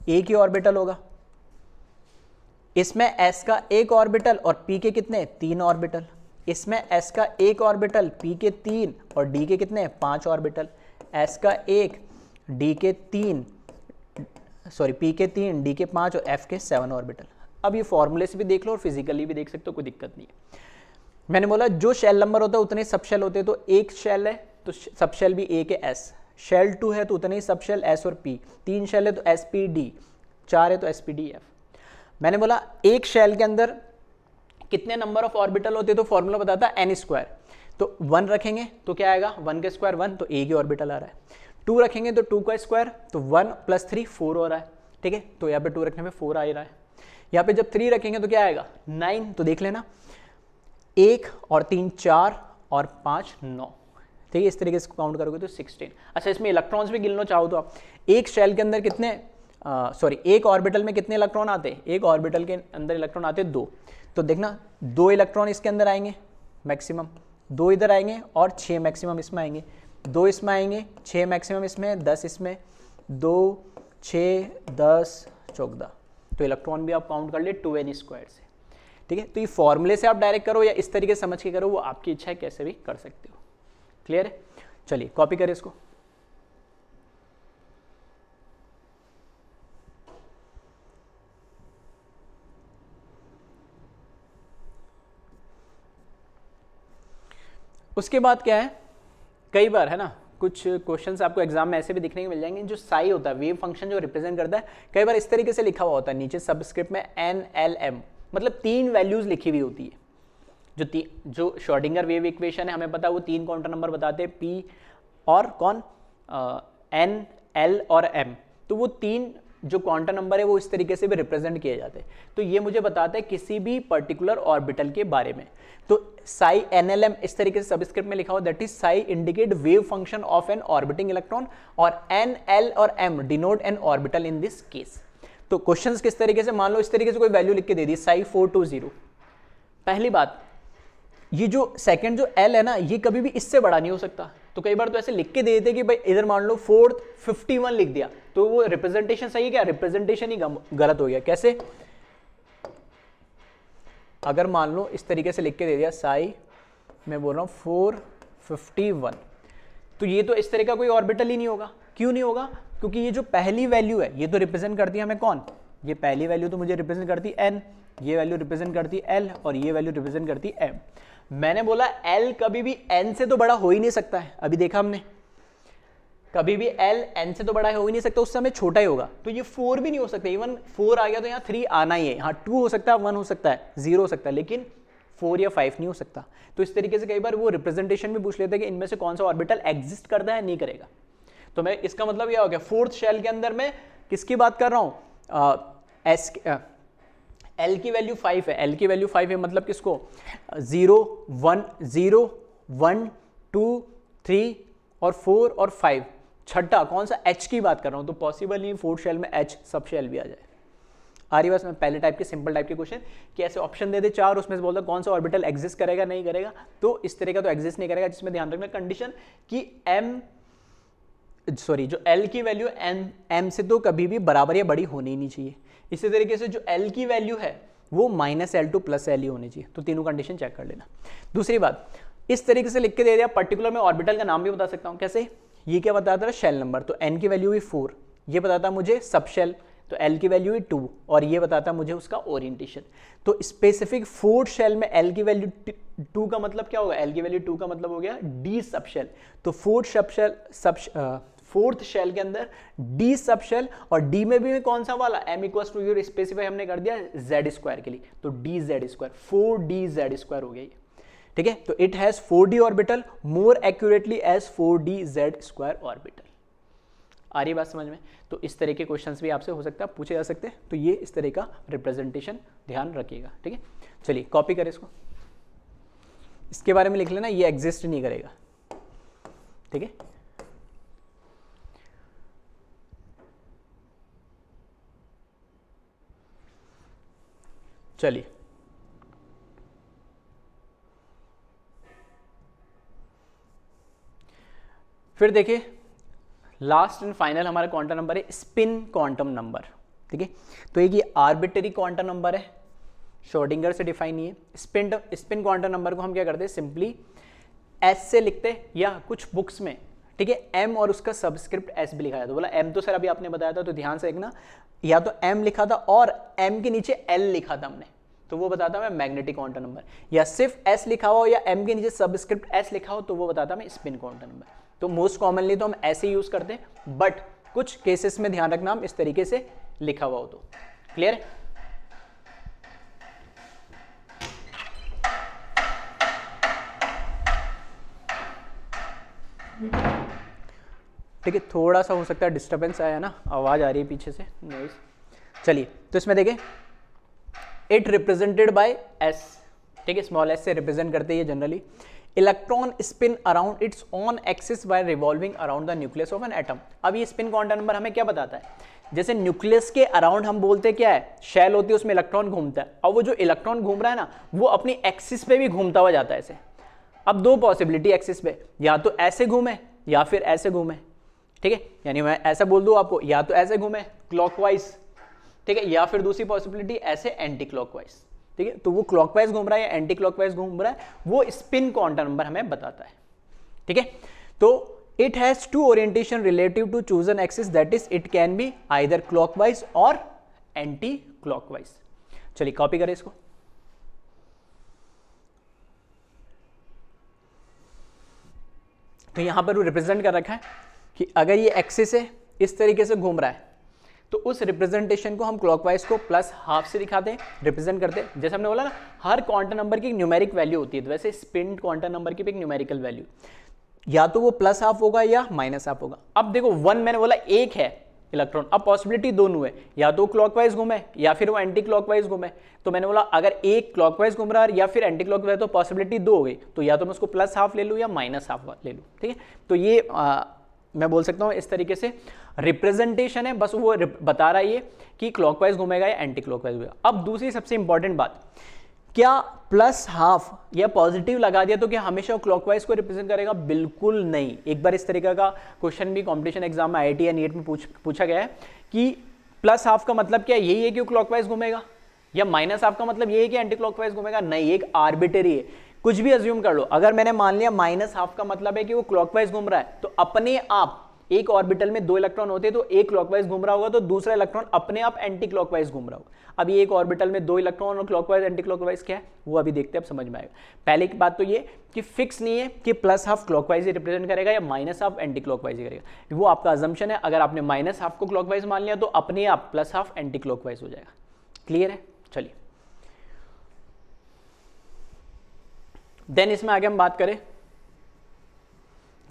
एक ही ऑर्बिटल होगा, इसमें s का एक ऑर्बिटल और p के कितने, 3 ऑर्बिटल, इसमें s का एक ऑर्बिटल, p के 3 और d के कितने, 5 ऑर्बिटल, s का एक, d के 3, सॉरी p के 3, d के 5 और f के 7 ऑर्बिटल। अब ये फॉर्मूले से भी देख लो और फिजिकली भी देख सकते हो, कोई दिक्कत नहीं है। मैंने बोला जो शेल नंबर होता है उतने सब शेल होते हैं, तो एक शेल है तो सब शेल भी एक है s, शेल 2 है तो उतने ही सब शेल s और p, 3 शेल है तो s p d, 4 है तो s p d f। मैंने बोला एक शेल के अंदर कितने नंबर ऑफ ऑर्बिटल होते हैं, तो फॉर्मूला बताता है n², तो 1 रखेंगे तो क्या आएगा, 1 का स्क्वायर 1, तो एक ही ऑर्बिटल आ रहा है। 2 रखेंगे तो 2 का स्क्वायर, तो 1 + 3 4 हो रहा है। ठीक है, तो यहाँ पे 2 रखने में 4 आ ही रहा है। यहाँ पे जब 3 रखेंगे तो क्या आएगा, 9, तो देख लेना 1 और 3 4 और 5 9। ठीक है, इस तरीके से काउंट करोगे तो 16। अच्छा, इसमें इलेक्ट्रॉन्स भी गिनना चाहो तो आप, एक शेल के अंदर कितने, एक ऑर्बिटल में कितने इलेक्ट्रॉन आते हैं, एक ऑर्बिटल के अंदर इलेक्ट्रॉन आते हैं 2, तो देखना 2 इलेक्ट्रॉन इसके अंदर आएंगे मैक्सिमम, 2 इधर आएंगे और 6 मैक्सिमम इसमें आएंगे, 2 इसमें आएंगे, 6 मैक्सिमम इसमें, 10 इसमें, 2 6 10 14, तो इलेक्ट्रॉन भी आप काउंट कर ले 2n² से। ठीक है, तो ये फॉर्मूले से आप डायरेक्ट करो या इस तरीके से समझ के करो, वो आपकी इच्छा है, कैसे भी कर सकते हो। क्लियर है, चलिए कॉपी करें इसको। उसके बाद क्या है, कई बार है ना कुछ क्वेश्चंस आपको एग्जाम में ऐसे भी दिखने को मिल जाएंगे, जो साई होता है, वेव फंक्शन जो रिप्रेजेंट करता है, कई बार इस तरीके से लिखा हुआ होता है नीचे सबस्क्रिप्ट में NLM, मतलब 3 वैल्यूज लिखी हुई होती है। जो श्रोडिंगर वेव इक्वेशन है, हमें पता है वो 3 क्वांटम नंबर बताते हैं, P और कौन, N L और M, तो वो 3 जो क्वांटम नंबर है वो इस तरीके से भी रिप्रेजेंट किए जाते हैं। तो ये मुझे बताता है किसी भी पर्टिकुलर ऑर्बिटल के बारे में। तो साई NLM इस तरीके से सबस्क्रिप्ट में लिखा हुआ, that is psi indicate wave function of an orbiting electron, और NL और M denote an orbital in this case. तो क्वेश्चंस किस तरीके से, मान लो इस तरीके से कोई वैल्यू लिख के दे दी साई 420। पहली बात, ये जो सेकंड जो एल है ना, ये कभी भी इससे बड़ा नहीं हो सकता। तो कई बार तो ऐसे लिख के दे देते कि भाई इधर मान लो 451 लिख दिया, तो वो रिप्रेजेंटेशन सही है क्या? रिप्रेजेंटेशन ही गलत हो गया। कैसे? अगर मान लो इस तरीके से लिख के दे दिया साई, मैं बोल रहा हूँ 451, तो ये तो इस तरह का कोई ऑर्बिटल ही नहीं होगा। क्यों नहीं होगा? क्योंकि ये जो पहली वैल्यू है ये तो रिप्रेजेंट करती है हमें कौन? ये पहली वैल्यू तो मुझे रिप्रेजेंट करती है एन, ये वैल्यू रिप्रेजेंट करती है एल, और ये वैल्यू रिप्रेजेंट करती है एम। मैंने बोला एल कभी भी एन से तो बड़ा हो ही नहीं सकता है, अभी देखा हमने, कभी भी एल एन से तो बड़ा हो ही नहीं सकता, उस समय छोटा ही होगा। तो ये 4 भी नहीं हो सकता, इवन 4 आ गया तो यहाँ 3 आना ही है, यहाँ 2 हो सकता है, 1 हो सकता है, 0 हो सकता है, लेकिन 4 या 5 नहीं हो सकता। तो इस तरीके से कई बार वो रिप्रेजेंटेशन भी पूछ लेते हैं कि इनमें से कौन सा ऑर्बिटल एग्जिस्ट करता है, नहीं करेगा। तो मैं इसका मतलब यह हो गया, फोर्थ शेल के अंदर मैं किसकी बात कर रहा हूँ? एल की वैल्यू 5 है, एल की वैल्यू 5 है, मतलब किसको? 0 1 0 1 2 3 और 4 और 5। छठा कौन सा? एच की बात कर रहा हूँ, तो पॉसिबल नहीं फोर्थ शेल में एच सब शेल भी आ जाए। आ रही बस में पहले टाइप के सिंपल टाइप के क्वेश्चन कि ऐसे ऑप्शन दे दे 4, उसमें से बोलता कौन सा ऑर्बिटल एग्जिस्ट करेगा, नहीं करेगा। तो इस तरह का तो एग्जिस्ट नहीं करेगा, जिसमें ध्यान रखना कंडीशन कि जो एल की वैल्यू एम से तो कभी भी बराबर या बड़ी होनी ही नहीं चाहिए। इसी तरीके से जो एल की वैल्यू है वो -L2 + L ही होनी चाहिए। तो तीनों कंडीशन चेक कर लेना। दूसरी बात, इस तरीके से लिख के दे दिया, पर्टिकुलर में ऑर्बिटल का नाम भी बता सकता हूं। कैसे? ये क्या बताता है? Shell number. तो एन की वैल्यू हुई 4, ये बताता मुझे सब शेल, तो एल की वैल्यू हुई 2, और ये बताता मुझे उसका ओरिएंटेशन। तो स्पेसिफिक फोर्थ शेल में एल की वैल्यू 2 का मतलब क्या होगा? एल की वैल्यू 2 का मतलब हो गया डी सब शेल। तो फोर्थ शेल के अंदर डी सब शेल, और डी में भी कौन सा वाला? m = योर स्पेसिफाई हमने कर दिया z² के लिए, तो dz², 4dz² हो गया ये। ठीक है, तो it has 4d orbital more accurately as 4dz² orbital. आ रही बात समझ में? तो इस तरह के क्वेश्चंस भी आपसे हो सकता है, पूछे जा सकते हैं। तो ये इस तरह का रिप्रेजेंटेशन ध्यान रखिएगा। ठीक है, चलिए कॉपी करें इसको, इसके बारे में लिख लेना, ये एग्जिस्ट नहीं करेगा। ठीक है, चलिए फिर देखिए, लास्ट एंड फाइनल हमारा क्वांटम नंबर है स्पिन क्वांटम नंबर। ठीक है, तो एक ये आर्बिट्ररी क्वांटम नंबर है, श्रोडिंगर से डिफाइन नहीं है। स्पिन क्वांटम नंबर को हम क्या करते हैं? सिंपली एस से लिखते हैं, या कुछ बुक्स में, ठीक है, एम और उसका सबस्क्रिप्ट एस भी लिखा जाता है। बोला एम तो सर अभी आपने बताया था, तो ध्यान से देखना, या तो एम लिखा था और एम के नीचे एल लिखा था हमने, तो वो बताता मैं मैग्नेटिक क्वांटम नंबर, या सिर्फ एस लिखा हो या एम के नीचे सबस्क्रिप्ट एस लिखा हो, तो वो बताता मैं स्पिन क्वांटम नंबर। तो मोस्ट कॉमनली तो हम ऐसे यूज करते हैं, बट कुछ केसेस में ध्यान रखना हम इस तरीके से लिखा हुआ हो तो। क्लियर है? ठीक है, थोड़ा सा हो सकता है डिस्टर्बेंस आया ना, आवाज आ रही है पीछे से, नॉइस। चलिए, तो इसमें देखें, इट रिप्रेजेंटेड बाय एस। ठीक है, स्मॉल एस से रिप्रेजेंट करते हैं generally. Electron spin around its own axis by revolving around the nucleus of an atom. अब ये स्पिन क्वांटम नंबर हमें क्या बताता है? जैसे न्यूक्लियस के अराउंड हम बोलते क्या है? शेल होती है, उसमें इलेक्ट्रॉन घूमता है, और वो जो इलेक्ट्रॉन घूम रहा है ना, वो अपनी एक्सिस पे भी घूमता हुआ जाता है ऐसे। अब दो पॉसिबिलिटी एक्सिस पे, या तो ऐसे घूमे या फिर ऐसे घूमे। ठीक है, यानी मैं ऐसा बोल दूं आपको, या तो ऐसे घूमे क्लॉकवाइज, ठीक है, या फिर दूसरी पॉसिबिलिटी ऐसे एंटी क्लॉकवाइज। ठीक है, तो वो क्लॉकवाइज घूम रहा है या एंटी क्लॉकवाइज घूम रहा है, वो स्पिन क्वांटम नंबर हमें बताता है। ठीक है, तो it has two orientation relative to chosen axis, that is it can be either clockwise और एंटी क्लॉकवाइज। चलिए कॉपी करें इसको। तो यहां पर वो रिप्रेजेंट कर रखा है कि अगर ये एक्सिस है, इस तरीके से घूम रहा है, तो उस रिप्रेजेंटेशन को हम क्लॉकवाइज को +½ से दिखाते हैं, रिप्रेजेंट करते हैं। जैसे हमने बोला ना, हर क्वांटम नंबर की एक न्यूमेरिक वैल्यू होती है, तो वैसे स्पिन क्वांटम नंबर की भी एक न्यूमेरिकल वैल्यू, या तो वो +½ होगा या -½ होगा। अब देखो 1 मैंने बोला एक है इलेक्ट्रॉन, अब पॉसिबिलिटी दोनों है, या तो क्लॉकवाइज घूमे या फिर वो एंटी क्लॉकवाइज घूमे। तो मैंने बोला अगर एक क्लॉकवाइज घूम रहा है या फिर एंटी क्लॉकवाइज, तो पॉसिबिलिटी 2 हो गई, तो या तो मैं उसको +½ ले लूँ या -½ ले लूँ। ठीक है, तो ये मैं बोल सकता हूँ इस तरीके से रिप्रेजेंटेशन है, बस वो बता रहा है ये कि क्लॉकवाइज घूमेगा या एंटी क्लॉकवाइज घूमेगा। अब दूसरी सबसे इंपॉर्टेंट बात, क्या प्लस हाफ या पॉजिटिव लगा दिया तो क्या हमेशा क्लॉकवाइज को रिप्रेजेंट करेगा? बिल्कुल नहीं। एक बार इस तरीके का क्वेश्चन भी कंपटीशन एग्जाम में आईआईटी या नीट में पूछा गया है कि प्लस हाफ का मतलब क्या यही है कि वो क्लॉकवाइज घूमेगा, या माइनस हाफ का मतलब यही है कि एंटी क्लॉकवाइज घूमेगा? नहीं, एक आर्बिटरी है, कुछ भी अज्यूम कर लो। अगर मैंने मान लिया माइनस हाफ का मतलब है कि वो क्लॉकवाइज घूम रहा है, तो अपने आप एक ऑर्बिटल में 2 इलेक्ट्रॉन होते हैं, तो एक क्लॉकवाइज घूम रहा होगा तो दूसरा इलेक्ट्रॉन अपने आप एंटी क्लॉकवाइज घूम रहा होगा। अब ये एक ऑर्बिटल में 2 इलेक्ट्रॉन और क्लॉकवाइज एंटी क्लॉकवाइज क्या है वो अभी देखते हैं, अब समझ में आएगा। पहले की बात तो ये कि फिक्स नहीं है कि प्लस हाफ क्लॉकवाइज ही रिप्रेजेंट करेगा या माइनस हाफ एंटी क्लॉकवाइज ही करेगा, वो आपका अजम्पशन है। अगर आपने माइनस हाफ को क्लॉकवाइज मान लिया तो अपने आप प्लस हाफ एंटी क्लॉकवाइज हो जाएगा। क्लियर है? चलिए देन इसमें आगे हम बात करें।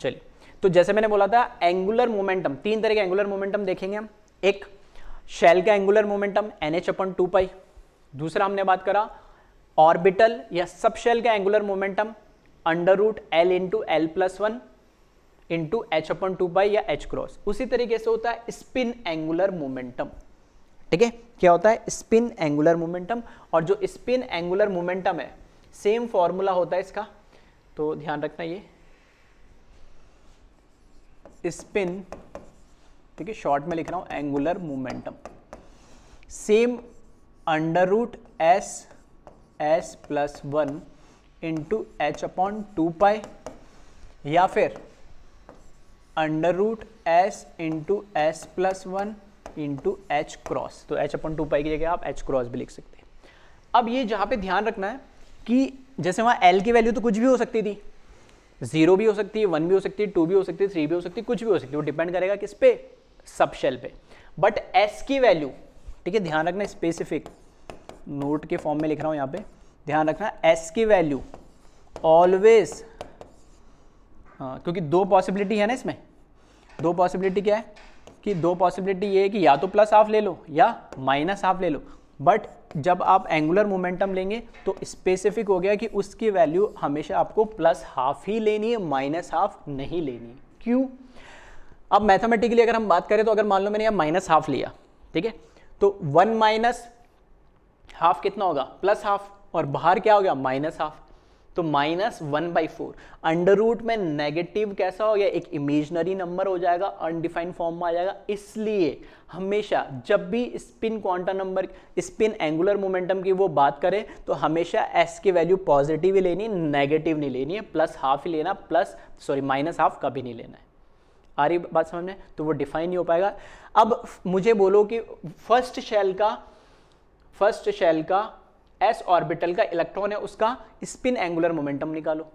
चलिए, तो जैसे मैंने बोला था एंगुलर मोमेंटम, 3 तरह के एंगुलर मोमेंटम देखेंगे हम। एक शेल का एंगुलर मोमेंटम NH/2π, दूसरा हमने बात करा ऑर्बिटल या सब शेल का angular momentum √L × L+1 × H/2π या H क्रॉस। उसी तरीके से होता है स्पिन एंगुलर मोमेंटम। ठीक है, क्या होता है? Spin angular momentum. और जो स्पिन एंगुलर मोमेंटम है सेम फॉर्मूला होता है इसका, तो ध्यान रखना ये स्पिन, ठीक है, शॉर्ट में लिख रहा हूं angular momentum, same √S+1 × H/2π या फिर √S × S+1 × H क्रॉस। तो H/2π की जगह आप H क्रॉस भी लिख सकते हैं। अब ये जहां पे ध्यान रखना है कि जैसे वहां L की वैल्यू तो कुछ भी हो सकती थी, 0 भी हो सकती है, 1 भी हो सकती है, 2 भी हो सकती है, 3 भी हो सकती है, कुछ भी हो सकती है, वो डिपेंड करेगा किस पे? सब शेल पे। बट S की वैल्यू, ठीक है, ध्यान रखना, स्पेसिफिक नोट के फॉर्म में लिख रहा हूं यहां पे, ध्यान रखना S की वैल्यू ऑलवेज, क्योंकि 2 पॉसिबिलिटी है ना इसमें। 2 पॉसिबिलिटी क्या है कि 2 पॉसिबिलिटी ये है कि या तो प्लस हाफ ले लो या माइनस हाफ ले लो। बट जब आप एंगुलर मोमेंटम लेंगे तो स्पेसिफिक हो गया कि उसकी वैल्यू हमेशा आपको प्लस हाफ ही लेनी है, माइनस हाफ नहीं लेनी है। क्यों? अब मैथमेटिकली अगर हम बात करें तो अगर मान लो मैंने यहाँ माइनस हाफ लिया, ठीक है, तो 1 माइनस हाफ कितना होगा? प्लस हाफ, और बाहर क्या हो गया? माइनस हाफ, तो -1/4। अंडर रूट में नेगेटिव कैसा हो गया? एक इमेजिनरी नंबर हो जाएगा, अनडिफाइंड फॉर्म में आ जाएगा। इसलिए हमेशा जब भी spin quantum number, spin angular momentum की वो बात करें तो हमेशा S की वैल्यू पॉजिटिव ही लेनी, नेगेटिव नहीं लेनी है, प्लस हाफ ही लेना, माइनस हाफ कभी नहीं लेना है। आ रही बात समझ में? तो वो डिफाइन नहीं हो पाएगा। अब मुझे बोलो कि फर्स्ट शेल का S ऑर्बिटल का इलेक्ट्रॉन है, उसका स्पिन एंगुलर मोमेंटम निकालो।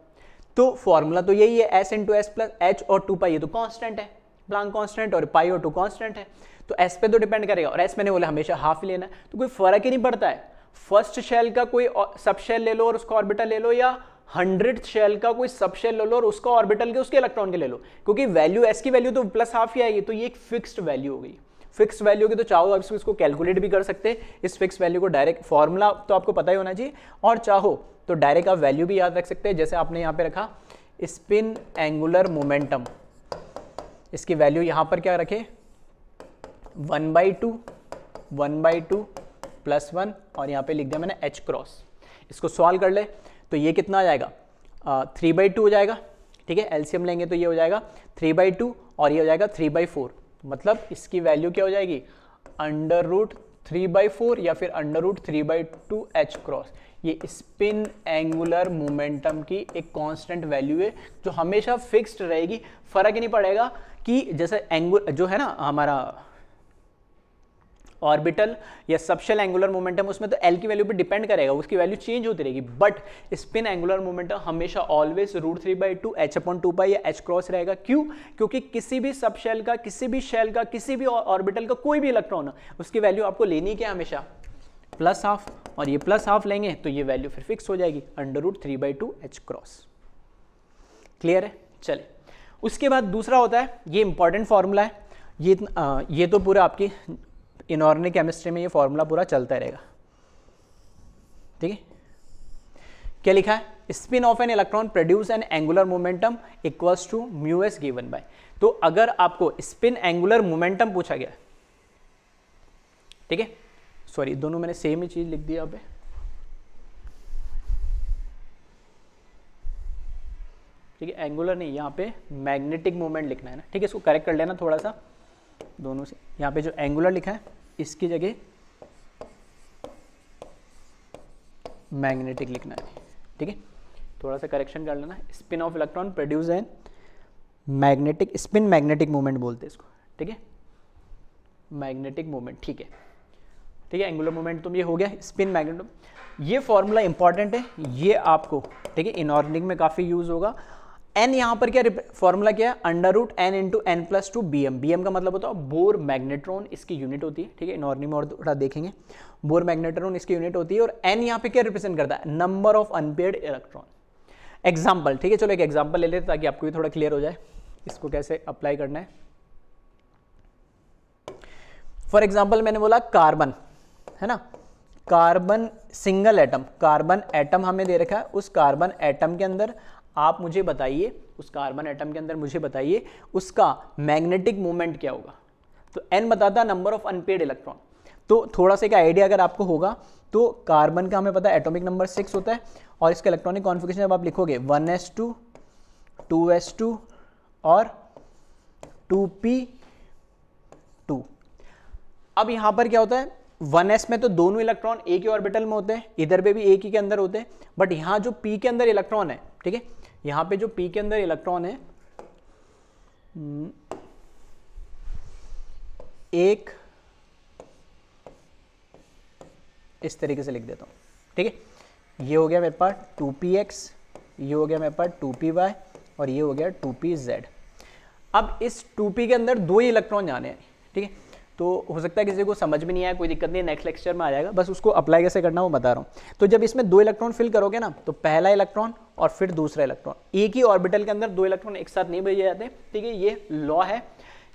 तो फॉर्मूला तो यही है, S × S + H और 2π, ये तो कांस्टेंट है, प्लांक कांस्टेंट, और पाई और 2 कांस्टेंट है, तो S पे तो डिपेंड करेगा। और S मैंने बोला हमेशा हाफ ही लेना है, तो कोई फर्क ही नहीं पड़ता है फर्स्ट शेल का कोई सब शेल ले लो और उसका ऑर्बिटल ले लो, या 100th शेल का कोई सब शेल ले लो और उसका ऑर्बिटल के उसके इलेक्ट्रॉन के ले लो, क्योंकि वैल्यू S की वैल्यू तो प्लस हाफ ही आएगी। तो ये एक फिक्स्ड वैल्यू हो गई। फिक्स वैल्यू की तो चाहो आप इसको कैलकुलेट भी कर सकते हैं, इस फिक्स वैल्यू को डायरेक्ट, फॉर्मूला तो आपको पता ही होना चाहिए, और चाहो तो डायरेक्ट आप वैल्यू भी याद रख सकते हैं। जैसे आपने यहाँ पे रखा स्पिन एंगुलर मोमेंटम, इसकी वैल्यू यहाँ पर क्या रखे? 1/2 +1, और यहाँ पे लिख दिया मैंने H क्रॉस। इसको सॉल्व कर ले तो ये कितना आ जाएगा? 3/2 हो जाएगा, ठीक है, एलसीएम लेंगे तो ये हो जाएगा 3/2 और ये हो जाएगा 3/4। मतलब इसकी वैल्यू क्या हो जाएगी? √3/4 या फिर √3/2 H क्रॉस। ये स्पिन एंगुलर मोमेंटम की एक कांस्टेंट वैल्यू है जो हमेशा फिक्स्ड रहेगी, फर्क ही नहीं पड़ेगा कि जैसे जो है ना हमारा ऑर्बिटल या सबशेल एंगुलर मोमेंटम, उसमें तो L की वैल्यू पे डिपेंड करेगा, उसकी वैल्यू चेंज होती रहेगी। बट स्पिन एंगुलर मोमेंटम हमेशा ऑलवेज √3/2 H/2π या H क्रॉस रहेगा। क्यों? क्योंकि किसी भी सबशेल का, किसी भी शेल का, किसी भी ऑर्बिटल का कोई भी इलेक्ट्रॉन, उसकी वैल्यू आपको लेनी क्या हमेशा? प्लस हाफ, और ये प्लस हाफ लेंगे तो ये वैल्यू फिर फिक्स हो जाएगी √3/2 H क्रॉस। क्लियर है? चले, उसके बाद दूसरा होता है, ये इंपॉर्टेंट फॉर्मूला है, ये तो पूरा आपकी इनऑर्गेनिक केमिस्ट्री में ये फॉर्मूला पूरा चलता रहेगा, ठीक है। क्या लिखा है? Spin of an electron produce an angular momentum equals to mu s given by. तो अगर आपको स्पिन एंगुलर मोमेंटम पूछा गया, ठीक है, सॉरी दोनों मैंने सेम ही चीज लिख दी यहाँ पे, ठीक है, एंगुलर नहीं, यहाँ पे मैग्नेटिक मोमेंट लिखना है ना, ठीक है, इसको करेक्ट कर लेना थोड़ा सा दोनों से। यहाँ पे जो एंगुलर लिखा है इसकी जगह मैग्नेटिक लिखना है, ठीक है, थोड़ा सा करेक्शन कर लेना। Spin of electron produce N magnetic, spin magnetic moment बोलते हैं इसको, ठीक है, मैग्नेटिक मोमेंट, ठीक है, ठीक है, एंगुलर मोमेंट तो ये हो गया स्पिन मैग्नेटिक। ये फॉर्मूला इंपॉर्टेंट है, ये आपको, ठीक है, इनऑर्गेनिक में काफी यूज होगा। एन यहाँ पर क्या फॉर्मूला क्या है, under root n into n plus two B M. B M का मतलब होता है बोर मैग्नेट्रॉन, इसकी यूनिट होती है, ठीक है, इनऑर्गेनिक में और थोड़ा देखेंगे, बोर मैग्नेट्रॉन इसकी यूनिट होती है। और एन यहाँ पे क्या रिप्रेजेंट करता है, number of unpaired electron. Example, ठीक है, चलो एक एग्जाम्पल ले लेते ताकि आपको भी थोड़ा क्लियर हो जाए इसको कैसे अप्लाई करना है। फॉर एग्जाम्पल मैंने बोला कार्बन, है ना, carbon single atom, carbon atom हमें दे रखा है, उस कार्बन एटम के अंदर आप मुझे बताइए, उस कार्बन एटम के अंदर मुझे बताइए उसका मैग्नेटिक मोमेंट क्या होगा। तो n बताता है नंबर ऑफ अनपेयर्ड इलेक्ट्रॉन। तो थोड़ा सा एक आइडिया अगर आपको होगा तो कार्बन का हमें पता है एटॉमिक नंबर 6 होता है और इसका इलेक्ट्रॉनिक कॉन्फिगरेशन जब आप लिखोगे 1s2 2s2 और 2p2। अब यहां पर क्या होता है, 1s में तो दोनों इलेक्ट्रॉन एक ही ऑर्बिटल में होते हैं, इधर पे भी एक ही के अंदर होते हैं, बट यहां जो p के अंदर इलेक्ट्रॉन है, ठीक है, यहां पे जो p के अंदर इलेक्ट्रॉन है, एक इस तरीके से लिख देता हूं, ठीक है, ये हो गया मेरे पास 2px, ये हो गया मेरे पास 2py और ये हो गया 2pz। अब इस 2p के अंदर दो ही इलेक्ट्रॉन जाने हैं, ठीक है, तो हो सकता है किसी को समझ में नहीं आया, कोई दिक्कत नहीं, नेक्स्ट लेक्चर में आ जाएगा, बस उसको अप्लाई कैसे करना वो बता रहा हूँ। तो जब इसमें दो इलेक्ट्रॉन फिल करोगे ना, तो पहला इलेक्ट्रॉन और फिर दूसरा इलेक्ट्रॉन, एक ही ऑर्बिटल के अंदर दो इलेक्ट्रॉन एक साथ नहीं भेजे जाते, ठीक है, ये लॉ है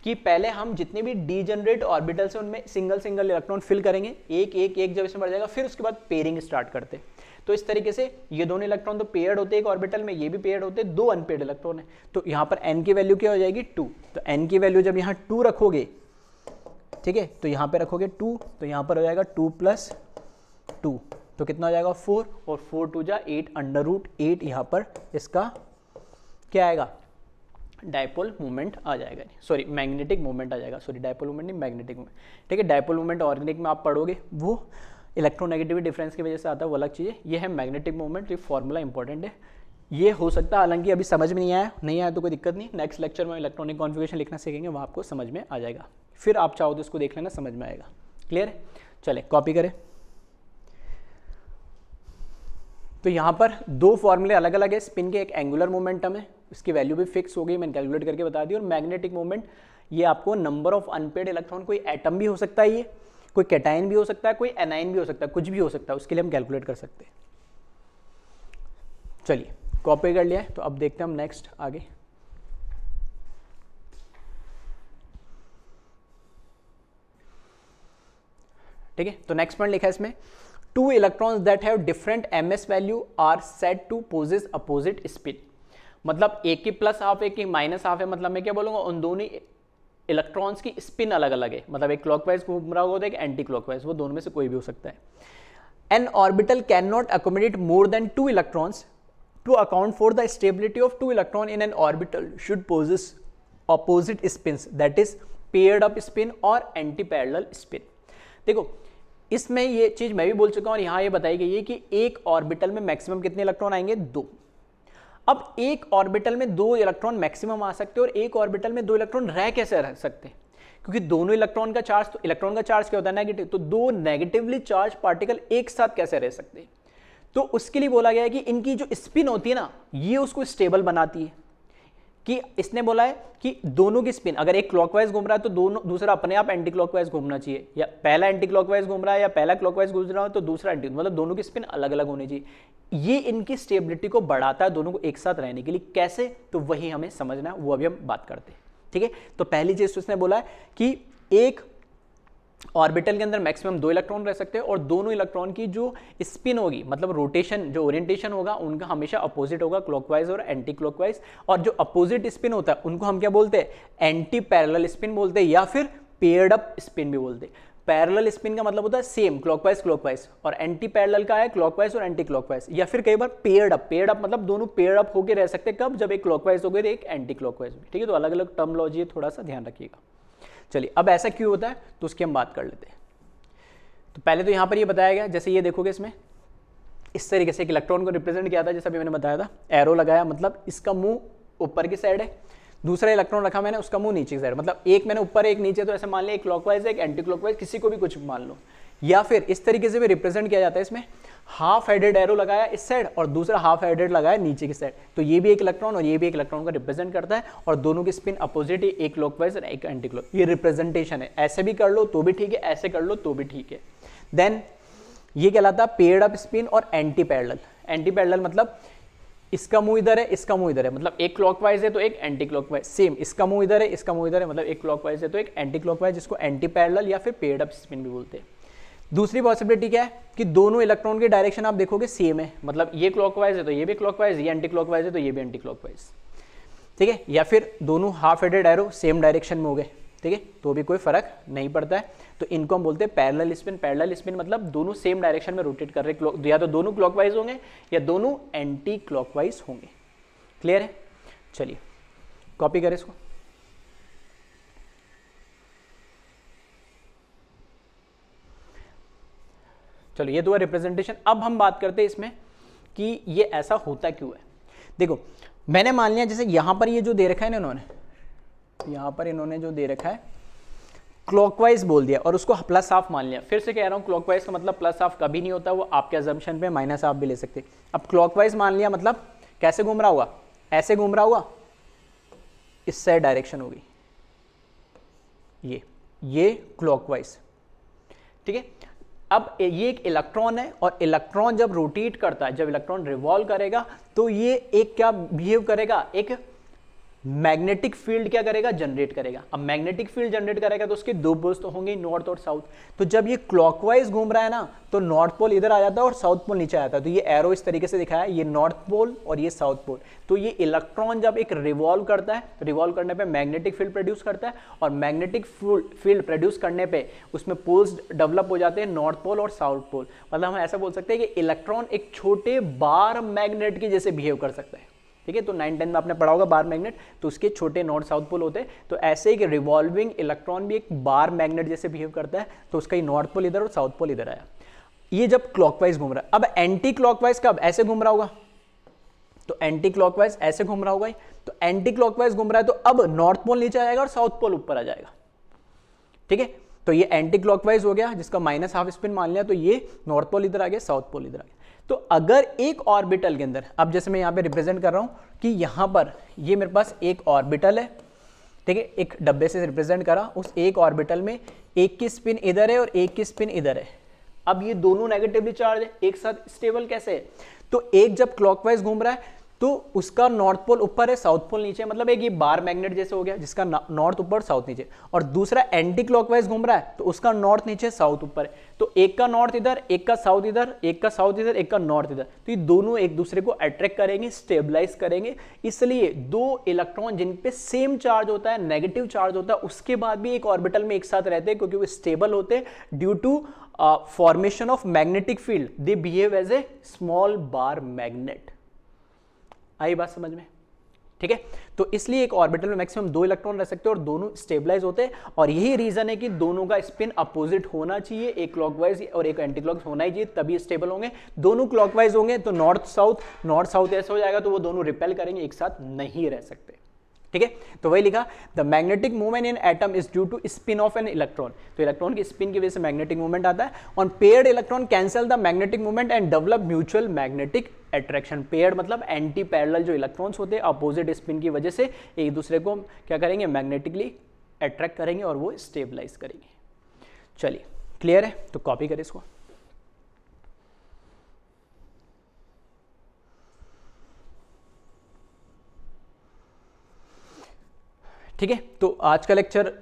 कि पहले हम जितने भी डीजेनरेट ऑर्बिटल्स हैं उनमें सिंगल सिंगल इलेक्ट्रॉन फिल करेंगे, एक एक एक जब इसमें बढ़ जाएगा फिर उसके बाद पेयरिंग स्टार्ट करते। तो इस तरीके से ये दोनों इलेक्ट्रॉन तो पेयर्ड होते हैं एक ऑर्बिटल में, ये भी पेयर्ड होते हैं, दो अनपेयर्ड इलेक्ट्रॉन है। तो यहाँ पर n की वैल्यू क्या हो जाएगी 2, तो n की वैल्यू जब यहाँ 2 रखोगे, ठीक है, तो यहाँ पे रखोगे 2, तो यहाँ पर हो जाएगा 2 + 2, तो कितना हो जाएगा 4, और 4 2 जा 8 अंडर रूट 8, यहाँ पर इसका क्या आएगा, डायपोल मूवमेंट आ जाएगा, सॉरी मैग्नेटिक मूवमेंट आ जाएगा, सॉरी डायपोल मूवमेंट नहीं मैग्नेटिक मूवमेंट, ठीक है। डायपोल मूवमेंट ऑर्गेनिक में आप पढ़ोगे वो इलेक्ट्रोनेगेटिविटी डिफरेंस की वजह से आता है, वो अलग चीज़ है, ये है मैग्नेटिक मूवमेंट, ये फॉर्मूला इंपॉर्टेंट है, ये हो सकता है हालांकि अभी समझ में नहीं आया तो कोई दिक्कत नहीं, नेक्स्ट लेक्चर में इलेक्ट्रॉनिक कॉन्फ़िगरेशन लिखना सीखेंगे, वहाँ आपको समझ में आ जाएगा, फिर आप चाहो तो इसको देख लेना, समझ में आएगा। क्लियर है, चले कॉपी करें। तो यहाँ पर दो फॉर्मूले अलग अलग है, स्पिन के एक एंगुलर मोमेंटम है, इसकी वैल्यू भी फिक्स हो गई, मैंने कैलकुलेट करके बता दी, और मैग्नेटिक मोमेंट ये आपको नंबर ऑफ अनपेयर्ड इलेक्ट्रॉन, कोई एटम भी हो सकता है, ये कोई कैटाइन भी हो सकता है, कोई एनाइन भी हो सकता है, कुछ भी हो सकता है, उसके लिए हम कैलकुलेट कर सकते हैं। चलिए कॉपी कर लिया है, तो अब देखते हैं हम नेक्स्ट आगे। ठीक है, तो नेक्स्ट पॉइंट लिखा है इसमें, two electrons that have different ms value are said to possess opposite spin. मतलब एक की प्लस हाफ एक की माइनस हाफ है, मतलब मैं क्या बोलूंगा, उन दोनों इलेक्ट्रॉन्स की स्पिन अलग अलग है, मतलब एक क्लॉकवाइज घूम रहा होगा, एक एंटी क्लॉकवाइज, वो दोनों में से कोई भी हो सकता है। An orbital can not accommodate more than two electrons, to account for the stability of two electron in an orbital should possess opposite spins, that is paired up spin और एंटी पैरेलल स्पिन। देखो इसमें ये चीज मैं भी बोल चुका हूं और यहां ये बताई गई है कि एक ऑर्बिटल में मैक्सिमम कितने इलेक्ट्रॉन आएंगे, 2। अब एक ऑर्बिटल में 2 इलेक्ट्रॉन मैक्सिमम आ सकते हैं, और एक ऑर्बिटल में 2 इलेक्ट्रॉन रह कैसे रह सकते हैं, क्योंकि दोनों इलेक्ट्रॉन का चार्ज, तो इलेक्ट्रॉन का चार्ज क्या होता है, नेगेटिव, तो 2 नेगेटिवली चार्ज पार्टिकल एक साथ कैसे रह सकते हैं। तो उसके लिए बोला गया है कि इनकी जो स्पिन होती है ना, ये उसको स्टेबल बनाती है, कि इसने बोला है कि दोनों की स्पिन, अगर एक क्लॉकवाइज घूम रहा है तो दोनों दूसरा अपने आप एंटी क्लॉकवाइज घूमना चाहिए, या पहला एंटी क्लॉकवाइज घूम रहा है या पहला क्लॉकवाइज घूम रहा है तो दूसरा एंटी, मतलब दोनों की स्पिन अलग अलग होनी चाहिए। ये इनकी स्टेबिलिटी को बढ़ाता है दोनों को एक साथ रहने के लिए। कैसे, तो वही हमें समझना है, वो अभी हम बात करते हैं। ठीक है, तो पहली चीज उसने बोला है कि एक ऑर्बिटल के अंदर मैक्सिमम 2 इलेक्ट्रॉन रह सकते हैं और दोनों इलेक्ट्रॉन की जो स्पिन होगी, मतलब रोटेशन, जो ओरिएंटेशन होगा उनका हमेशा अपोजिट होगा, क्लॉकवाइज और एंटी क्लॉकवाइज। और जो अपोजिट स्पिन होता है उनको हम क्या बोलते हैं, एंटी पैरेलल स्पिन बोलते हैं या फिर पेयर्ड अप स्पिन भी बोलते हैं। पैरेलल स्पिन का मतलब होता है सेम क्लॉकवाइज क्लॉकवाइज, और एंटी पैरेलल का है क्लॉकवाइज और एंटी क्लॉकवाइज, या फिर कई बार पेयर्ड अप। पेयर्ड अप मतलब दोनों पेयर्ड अप होकर रह सकते हैं, कब, जब एक क्लॉकवाइज हो गई एक एंटी क्लॉकवाइज हो गई। ठीक है, तो अलग अलग टर्मोलॉजी है, थोड़ा सा ध्यान रखिएगा। चलिए, अब ऐसा क्यों होता है तो उसकी हम बात कर लेते हैं। तो पहले तो यहाँ पर ये बताया गया, जैसे ये देखोगे इसमें इस तरीके से एक इलेक्ट्रॉन को रिप्रेजेंट किया था, जैसा अभी मैंने बताया था, एरो लगाया, मतलब इसका मुंह ऊपर की साइड है, दूसरा इलेक्ट्रॉन रखा मैंने, उसका मुंह नीचे की साइड, मतलब एक मैंने ऊपर एक नीचे, तो ऐसे मान लिया एक क्लॉकवाइज है एक एंटी क्लॉकवाइज, किसी को भी कुछ मान लो। या फिर इस तरीके से भी रिप्रेजेंट किया जाता है, इसमें हाफ हेडेड एरो लगाया इस साइड और दूसरा हाफ हेडेड लगाया नीचे की साइड, तो ये भी एक इलेक्ट्रॉन और ये भी एक इलेक्ट्रॉन को रिप्रेजेंट करता है, और दोनों की स्पिन अपोजिट है, एक क्लॉकवाइज और एक एंटी क्लॉक। ये रिप्रेजेंटेशन है, ऐसे भी कर लो तो भी ठीक है, ऐसे कर लो तो भी ठीक है। देन ये कहलाता है पेयर्ड अप स्पिन और एंटी पैरेलल। एंटी पैरेलल मतलब इसका मुंह इधर है, इसका मुंह इधर है, मतलब एक क्लॉकवाइज है तो एक एंटी क्लॉकवाइज, सेम इसका मुंह इधर है, इसका मुंह इधर है, मतलब एक क्लॉकवाइज है तो एक एंटी क्लॉकवाइज, जिसको एंटी पैरेलल या फिर पेयर्ड अप स्पिन भी बोलते हैं। दूसरी पॉसिबिलिटी क्या है कि दोनों इलेक्ट्रॉन की डायरेक्शन आप देखोगे सेम है, मतलब ये क्लॉकवाइज है तो ये भी क्लॉकवाइज, ये एंटी क्लॉकवाइज है तो ये भी एंटी क्लॉकवाइज। ठीक है, या फिर दोनों half headed arrow same direction में हो गए, ठीक है, तो भी कोई फर्क नहीं पड़ता है, तो इनको हम बोलते हैं पैरेलल स्पिन। पैरेलल स्पिन मतलब दोनों सेम डायरेक्शन में रोटेट कर रहे, या तो दोनों क्लॉकवाइज होंगे या दोनों एंटी क्लॉकवाइज होंगे। क्लियर है? चलिए कॉपी करें इसको। चलो, ये तो है रिप्रेजेंटेशन। अब हम बात करते हैं इसमें कि ये ऐसा होता क्यों है। देखो, मैंने मान लिया जैसे यहां पर ये जो दे रखा है ना इन्होंने, यहां पर इन्होंने जो दे रखा है क्लॉकवाइज बोल दिया और उसको प्लस हाफ मान लिया। फिर से कह रहा हूं, क्लॉकवाइज का मतलब प्लस हाफ कभी नहीं होता, वो आपके अजम्पशन पे माइनस हाफ भी ले सकते। अब क्लॉकवाइज मान लिया मतलब कैसे घूम रहा होगा, ऐसे घूम रहा होगा, इस साइड डायरेक्शन होगी, ये क्लॉकवाइज। ठीक है, अब ये एक इलेक्ट्रॉन है और इलेक्ट्रॉन जब रोटेट करता है, जब इलेक्ट्रॉन रिवॉल्व करेगा तो ये एक क्या बिहेव करेगा, एक मैग्नेटिक फील्ड क्या करेगा, जनरेट करेगा। अब मैग्नेटिक फील्ड जनरेट करेगा तो उसके दो पोल्स तो होंगे, नॉर्थ और साउथ। तो जब ये क्लॉकवाइज घूम रहा है ना, तो नॉर्थ पोल इधर आ जाता है और साउथ पोल नीचे आ जाता है। तो ये एरो इस तरीके से दिखाया है, ये नॉर्थ पोल और ये साउथ पोल। तो ये इलेक्ट्रॉन जब एक रिवॉल्व करता है, रिवॉल्व करने पे मैग्नेटिक फील्ड प्रोड्यूस करता है, और मैग्नेटिक फील्ड प्रोड्यूस करने पे उसमें पोल्स डेवलप हो जाते हैं, नॉर्थ पोल और साउथ पोल। मतलब हम ऐसा बोल सकते हैं कि इलेक्ट्रॉन एक छोटे बार मैग्नेट के जैसे बिहेव कर सकता है। ठीक है, तो 9-10 में आपने पढ़ा होगा बार मैग्नेट, तो उसके छोटे नॉर्थ साउथ पोल होते हैं। तो ऐसे ही कि रिवॉल्विंग इलेक्ट्रॉन भी एक बार मैग्नेट जैसे बिहेव करता है, तो उसका ही नॉर्थ पोल इधर और साउथ पोल इधर आया। ये जब क्लॉकवाइज घूम रहा है। अब एंटी क्लॉकवाइज कब, ऐसे घूम रहा होगा, तो एंटी क्लॉकवाइज ऐसे घूम रहा होगा, तो एंटी क्लॉकवाइज घूम रहा है तो अब नॉर्थ पोल नीचे आ जाएगा और साउथ पोल ऊपर आ जाएगा। ठीक है, तो ये एंटी क्लॉकवाइज हो गया, जिसका माइनस हाफ स्पिन मान लिया, तो ये नॉर्थ पोल इधर आ गया, साउथ पोल इधर आ गया। तो अगर एक ऑर्बिटल के अंदर, अब जैसे मैं यहाँ पे रिप्रेजेंट कर रहा हूँ कि यहाँ पर ये मेरे पास एक ऑर्बिटल है, ठीक है, एक डब्बे से रिप्रेजेंट करा, उस एक ऑर्बिटल में एक की स्पिन इधर है और एक की स्पिन इधर है। अब ये दोनों नेगेटिवली चार्ज है, एक साथ स्टेबल कैसे है, तो एक जब क्लॉकवाइज घूम रहा है तो उसका नॉर्थ पोल ऊपर है, साउथ पोल नीचे, मतलब एक ये बार मैग्नेट जैसे हो गया, जिसका नॉर्थ ऊपर साउथ नीचे। और दूसरा एंटी क्लॉकवाइज घूम रहा है तो उसका नॉर्थ नीचे साउथ ऊपर है, तो एक का नॉर्थ इधर, एक का साउथ इधर, एक का साउथ इधर, एक का नॉर्थ इधर। तो ये दोनों एक दूसरे को अट्रैक्ट करेंगे, स्टेबलाइज करेंगे। इसलिए दो इलेक्ट्रॉन जिन पे सेम चार्ज होता है, नेगेटिव चार्ज होता है, उसके बाद भी एक ऑर्बिटल में एक साथ रहते हैं, क्योंकि वो स्टेबल होते हैं due to formation of magnetic field. They behave as a small bar magnet. आई बात समझ में? ठीक है, तो इसलिए एक ऑर्बिटल में मैक्सिमम 2 इलेक्ट्रॉन रह सकते हैं और दोनों स्टेबलाइज होते हैं। और यही रीजन है कि दोनों का स्पिन अपोजिट होना चाहिए, एक क्लॉकवाइज और एक एंटी क्लॉकवाइज होना ही चाहिए, तभी स्टेबल होंगे। दोनों क्लॉकवाइज होंगे तो नॉर्थ साउथ ऐसा हो जाएगा, तो वो दोनों रिपेल करेंगे, एक साथ नहीं रह सकते। ठीक है, तो वही लिखा, the magnetic movement in atom is due to spin of an electron. तो इलेक्ट्रॉन की स्पिन की वजह से मैग्नेटिक मूवमेंट आता है। Unpaired electron cancel the magnetic movement and develop mutual magnetic attraction. Paired मतलब एंटी पैरेलल जो electrons होते हैं, अपोजिट स्पिन की वजह से एक दूसरे को क्या करेंगे, मैग्नेटिकली अट्रैक्ट करेंगे और वो स्टेबलाइज करेंगे। चलिए, क्लियर है? तो कॉपी करें इसको। ठीक है, तो आज का लेक्चर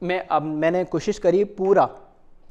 में अब मैंने कोशिश करी पूरा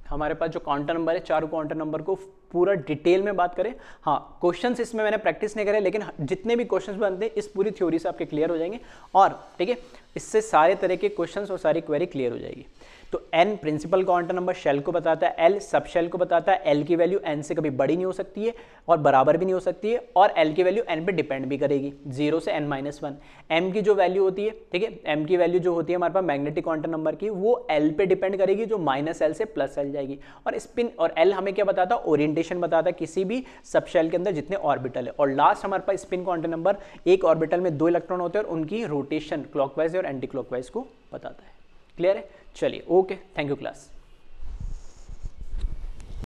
हमारे पास जो क्वांटम नंबर है, चारों क्वांटम नंबर को पूरा डिटेल में बात करें। हाँ, क्वेश्चंस इसमें मैंने प्रैक्टिस नहीं करे, लेकिन जितने भी क्वेश्चंस बनते हैं इस पूरी थ्योरी से आपके क्लियर हो जाएंगे, और ठीक है, इससे सारे तरह के क्वेश्चंस और सारी क्वेरी क्लियर हो जाएगी। तो n principal quantum number shell को बताता है, l सब शेल को बताता है। l की वैल्यू n से कभी बड़ी नहीं हो सकती है और बराबर भी नहीं हो सकती है, और l की वैल्यू n पे डिपेंड भी करेगी, 0 से n-1। m की जो वैल्यू होती है, ठीक है, m की वैल्यू जो होती है हमारे पास मैग्नेटिक क्वांटम नंबर की, वो l पे डिपेंड करेगी, जो -l से +l जाएगी। और स्पिन और l हमें क्या बताता है, ओरिएंटेशन बताता है किसी भी सब शेल के अंदर जितने ऑर्बिटल है। और लास्ट हमारे पास स्पिन क्वांटम नंबर, एक ऑर्बिटल में 2 इलेक्ट्रॉन होते हैं और उनकी रोटेशन क्लॉकवाइज और एंटी क्लॉकवाइज को बताता है। क्लियर है? चलिए, ओके, थैंक यू क्लास।